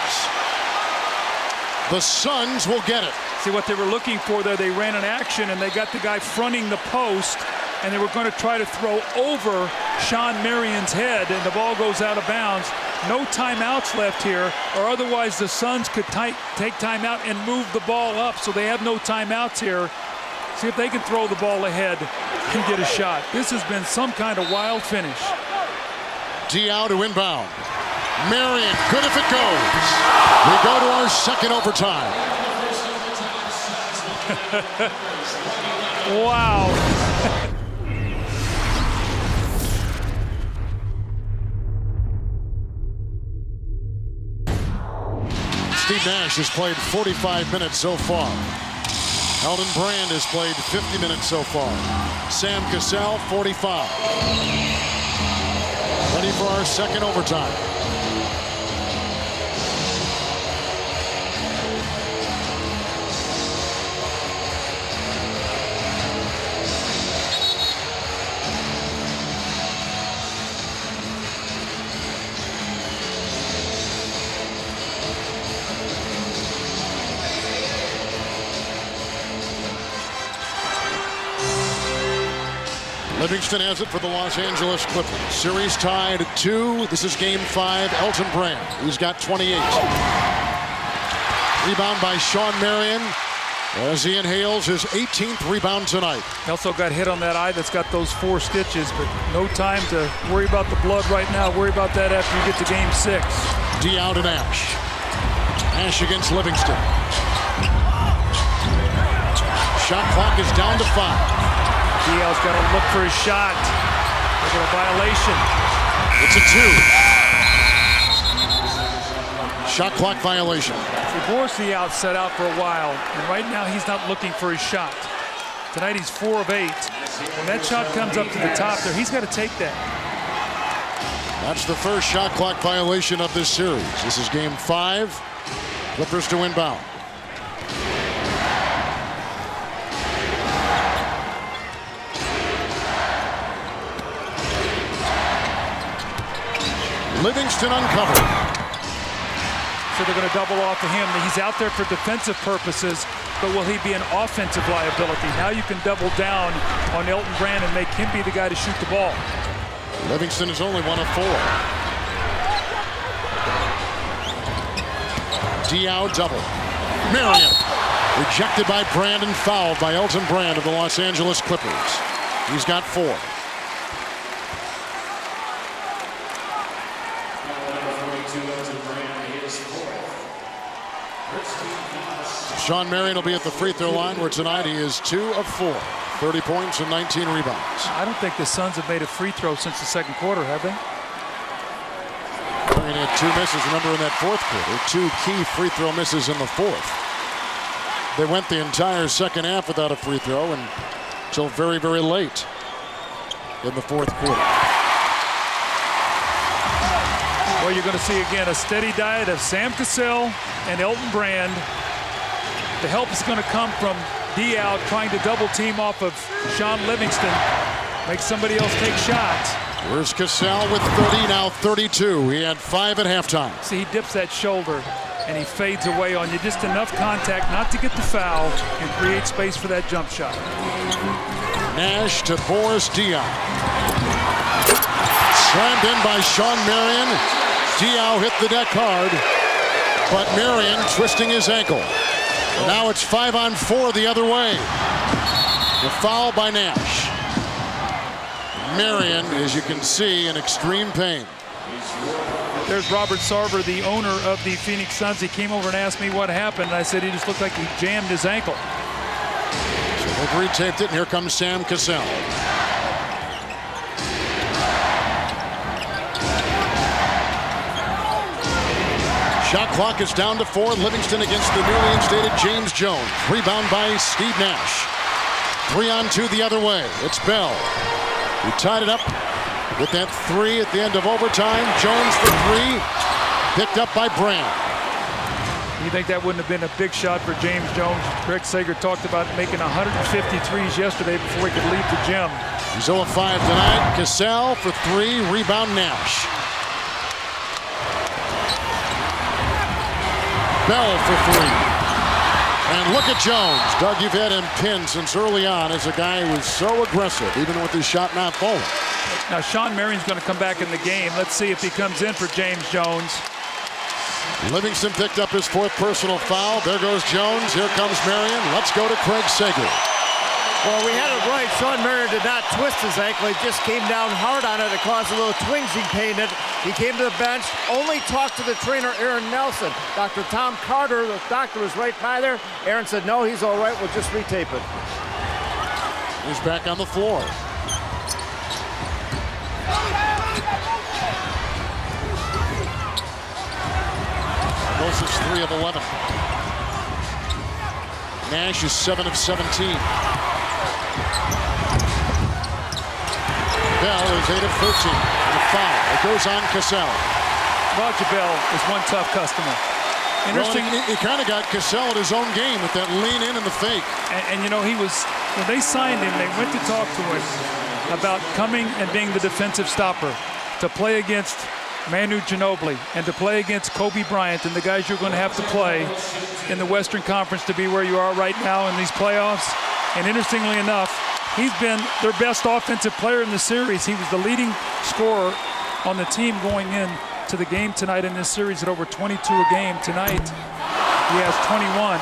Speaker 1: The Suns will get it.
Speaker 4: See what they were looking for there. They ran an action and they got the guy fronting the post, and they were going to try to throw over Shawn Marion's head, and the ball goes out of bounds. No timeouts left here, or otherwise the Suns could take timeout and move the ball up, so they have no timeouts here. See if they can throw the ball ahead and get a shot. This has been some kind of wild finish.
Speaker 1: Diao to inbound. Marion, good if it goes. We go to our second overtime.
Speaker 4: Wow.
Speaker 1: Steve Nash has played 45 minutes so far. Elton Brand has played 50 minutes so far. Sam Cassell, 45. Ready for our second overtime. Livingston has it for the Los Angeles Clippers. Series tied at 2. This is game 5. Elton Brand, who's got 28. Rebound by Shawn Marion as he inhales his 18th rebound tonight.
Speaker 4: He also got hit on that eye that's got those 4 stitches, but no time to worry about the blood right now. Worry about that after you get to game 6.
Speaker 1: Diao to Nash. Nash against Livingston. Shot clock is down to 5.
Speaker 4: Diao's got to look for his shot. Look at a violation.
Speaker 1: It's a 2. Shot clock violation.
Speaker 4: Boris Diao set out for a while, and right now he's not looking for his shot. Tonight he's 4 of 8. When that shot comes up to the top there, he's got to take that.
Speaker 1: That's the first shot clock violation of this series. This is game 5. Clippers to inbound. Livingston uncovered.
Speaker 4: So they're going to double off of him. He's out there for defensive purposes, but will he be an offensive liability? Now you can double down on Elton Brand and make him be the guy to shoot the ball.
Speaker 1: Livingston is only 1 of 4. Diao double. Marion rejected by Brand and fouled by Elton Brand of the Los Angeles Clippers. He's got 4. Shawn Marion will be at the free throw line, where tonight he is 2 of 4. 30 points and 19 rebounds.
Speaker 4: I don't think the Suns have made a free throw since the second quarter, have they?
Speaker 1: Marion had 2 misses, remember, in that fourth quarter. 2 key free throw misses in the fourth. They went the entire second half without a free throw until very, very late in the fourth quarter.
Speaker 4: Well, you're going to see again a steady diet of Sam Cassell and Elton Brand. The help is going to come from Diao trying to double team off of Shawn Livingston. Make somebody else take shots.
Speaker 1: Where's Cassell with 30, now 32. He had 5 at halftime.
Speaker 4: See, he dips that shoulder and he fades away on you. Just enough contact not to get the foul and create space for that jump shot.
Speaker 1: Nash to Boris Diaw. Slammed in by Shawn Marion. Diaw hit the deck hard, but Marion twisting his ankle. And now it's 5-on-4 the other way. The foul by Nash. Marion, as you can see, in extreme pain.
Speaker 4: There's Robert Sarver, the owner of the Phoenix Suns. He came over and asked me what happened, and I said he just looked like he jammed his ankle.
Speaker 1: So they've retaped it, and here comes Sam Cassell. Shot clock is down to 4. Livingston against the newly instated James Jones. Rebound by Steve Nash. 3 on 2 the other way. It's Bell. He tied it up with that 3 at the end of overtime. Jones for 3. Picked up by Brand.
Speaker 4: You think that wouldn't have been a big shot for James Jones? Greg Sager talked about making 153s yesterday before he could leave the gym.
Speaker 1: He's 0 of 5 tonight. Cassell for 3. Rebound Nash. Bell for 3. And look at Jones. Doug, you've had him pinned since early on as a guy who was so aggressive, even with his shot not falling.
Speaker 4: Now, Shawn Marion's going to come back in the game. Let's see if he comes in for James Jones.
Speaker 1: Livingston picked up his 4th personal foul. There goes Jones. Here comes Marion. Let's go to Craig Sager.
Speaker 3: Well, we had it right. Shawn Marion did not twist his ankle. He just came down hard on it. It caused a little twinging pain. He came to the bench, only talked to the trainer, Aaron Nelson. Dr. Tom Carter, the doctor, was right by there. Aaron said, no, he's all right. We'll just retape it.
Speaker 1: He's back on the floor. Barbosa's 3 of 11. Nash is 7 of 17. Bell is 8 of 13. The foul. It goes on Cassell.
Speaker 4: Roger Bell is one tough customer. Interesting.
Speaker 1: Well, he kind of got Cassell at his own game with that lean in and the fake.
Speaker 4: And you know, he was, when they signed him, they went to talk to him about coming and being the defensive stopper to play against Manu Ginobili and to play against Kobe Bryant and the guys you're going to have to play in the Western Conference to be where you are right now in these playoffs. And interestingly enough, he's been their best offensive player in the series. He was the leading scorer on the team going in to the game tonight in this series at over 22 a game. Tonight, he has 21.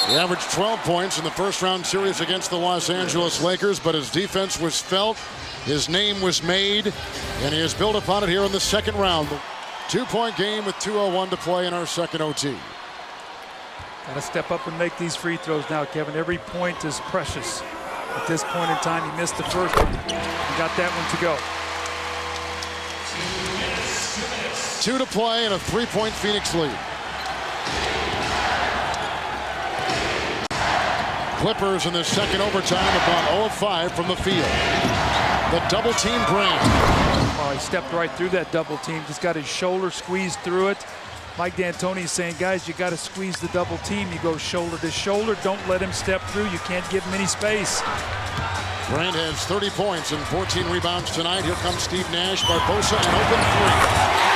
Speaker 1: He averaged 12 points in the first-round series against the Los Angeles Lakers, but his defense was felt, his name was made, and he has built upon it here in the second round. 2-point game with 2:01 to play in our second OT.
Speaker 4: Got to step up and make these free throws now, Kevin. Every point is precious. At this point in time, he missed the first one. He got that one to go.
Speaker 1: 2 to play and a 3-point Phoenix lead. Clippers in the second overtime about 0 of 5 from the field. The double team Brand.
Speaker 4: Oh, he stepped right through that double team. Just got his shoulder squeezed through it. Mike D'Antoni's saying, guys, you got to squeeze the double team. You go shoulder to shoulder. Don't let him step through. You can't give him any space.
Speaker 1: Brand has 30 points and 14 rebounds tonight. Here comes Steve Nash. Barbosa an open 3.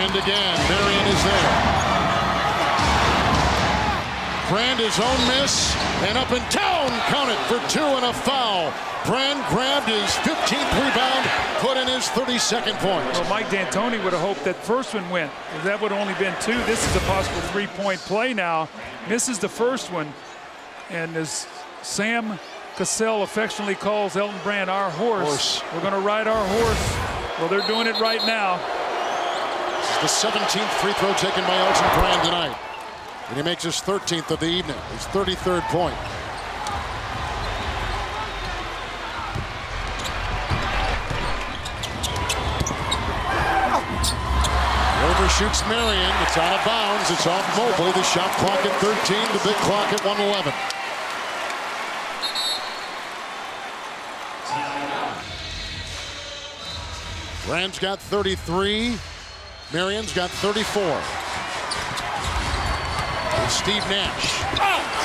Speaker 1: Again, Marion is there. Brand his own miss, and up and down, count it for 2 and a foul. Brand grabbed his 15th rebound, put in his 32nd point.
Speaker 4: Well, Mike D'Antoni would have hoped that first one went. If that would have only been 2, this is a possible 3-point play now. Misses the first one, and as Sam Cassell affectionately calls Elton Brand our horse. We're going to ride our horse. Well, they're doing it right now.
Speaker 1: The 17th free throw taken by Elton Brand tonight. And he makes his 13th of the evening, his 33rd point. Overshoots Marion. It's out of bounds. It's off Mobley. The shot clock at 13, the big clock at 1:11. Brand's got 33. Marion's got 34. And Steve Nash.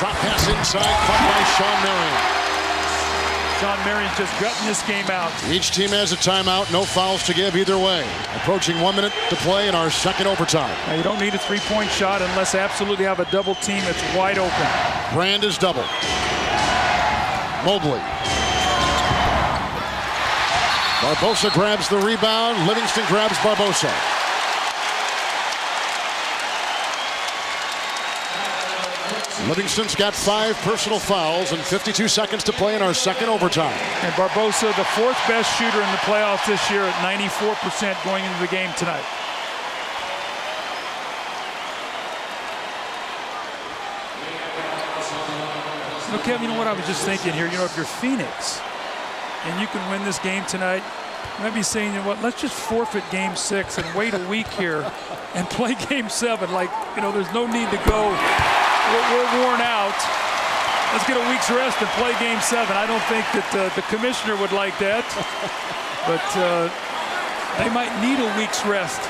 Speaker 1: Drop pass inside, caught by Shawn Marion.
Speaker 4: Shawn Marion's just gutting this game out.
Speaker 1: Each team has a timeout, no fouls to give either way. Approaching 1 minute to play in our second overtime.
Speaker 4: Now, you don't need a 3-point shot unless absolutely have a double team that's wide open.
Speaker 1: Brand is double. Mobley. Barbosa grabs the rebound. Livingston grabs Barbosa. Livingston's got 5 personal fouls and 52 seconds to play in our second overtime.
Speaker 4: And Barbosa, the 4th best shooter in the playoffs this year at 94% going into the game tonight. So, Kevin, you know what I was just thinking here? You know, if you're Phoenix and you can win this game tonight, you might be saying, you know what, let's just forfeit Game 6 and wait a week here and play Game 7. Like, you know, there's no need to go. We're worn out. Let's get a week's rest and play Game 7. I don't think that the commissioner would like that. But they might need a week's rest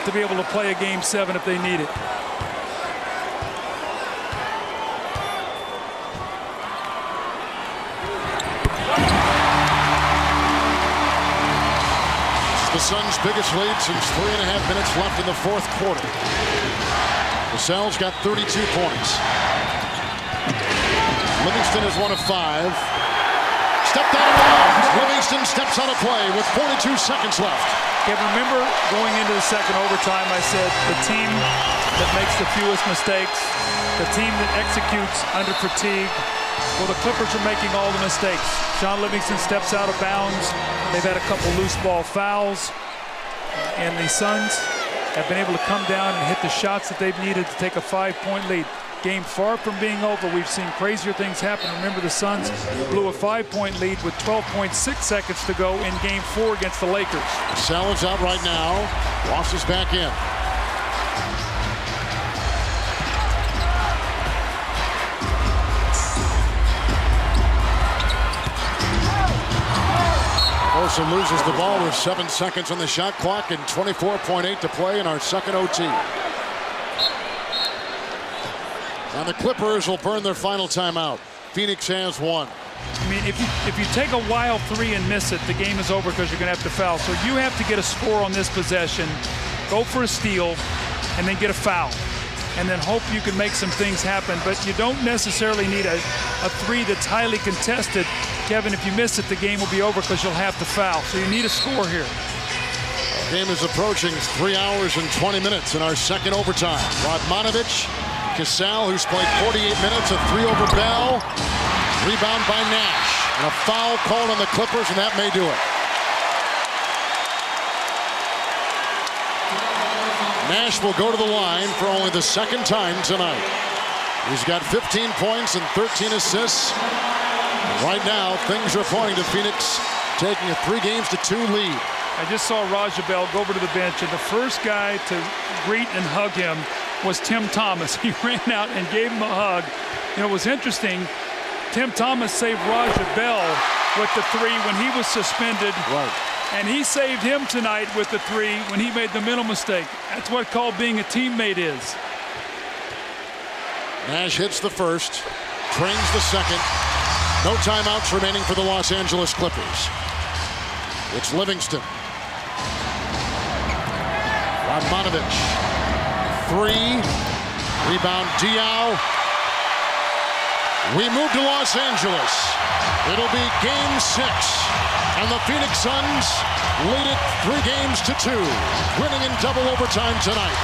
Speaker 4: to be able to play a Game 7 if they need it.
Speaker 1: The Suns' biggest lead since 3.5 minutes left in the fourth quarter. Cassell's got 32 points. Livingston is 1 of 5. Stepped out of bounds. Livingston steps out of play with 42 seconds left.
Speaker 4: Yeah, remember going into the second overtime, I said the team that makes the fewest mistakes, the team that executes under fatigue. Well, the Clippers are making all the mistakes. Shawn Livingston steps out of bounds. They've had a couple loose ball fouls. And the Suns have been able to come down and hit the shots that they've needed to take a 5-point lead. Game far from being over. We've seen crazier things happen. Remember, the Suns blew a 5-point lead with 12.6 seconds to go in Game 4 against the Lakers.
Speaker 1: Cassell is out right now. Ross is back in. Barbosa loses the ball with 7 seconds on the shot clock and 24.8 to play in our second OT. And the Clippers will burn their final timeout. Phoenix has 1.
Speaker 4: I mean, if you take a wild 3 and miss it, the game is over because you're going to have to foul. So you have to get a score on this possession, go for a steal, and then get a foul. And then hope you can make some things happen. But you don't necessarily need a 3 that's highly contested. Kevin, if you miss it, the game will be over because you'll have to foul. So you need a score here.
Speaker 1: The game is approaching 3 hours and 20 minutes in our second overtime. Radmanovic, Cassell, who's played 48 minutes, a 3 over Bell. Rebound by Nash. And a foul called on the Clippers, and that may do it. Nash will go to the line for only the second time tonight. He's got 15 points and 13 assists. Right now, things are pointing to Phoenix taking a 3-2 lead.
Speaker 4: I just saw Raja Bell go over to the bench, and the first guy to greet and hug him was Tim Thomas. He ran out and gave him a hug. You know, it was interesting. Tim Thomas saved Raja Bell with the 3 when he was suspended.
Speaker 1: Right.
Speaker 4: And he saved him tonight with the 3 when he made the mental mistake. That's what called being a teammate is.
Speaker 1: Nash hits the first, trains the second. No timeouts remaining for the Los Angeles Clippers. It's Livingston. Radmanovic. 3. Rebound Diaw. We move to Los Angeles. It'll be Game 6. And the Phoenix Suns lead it 3-2, winning in double overtime tonight.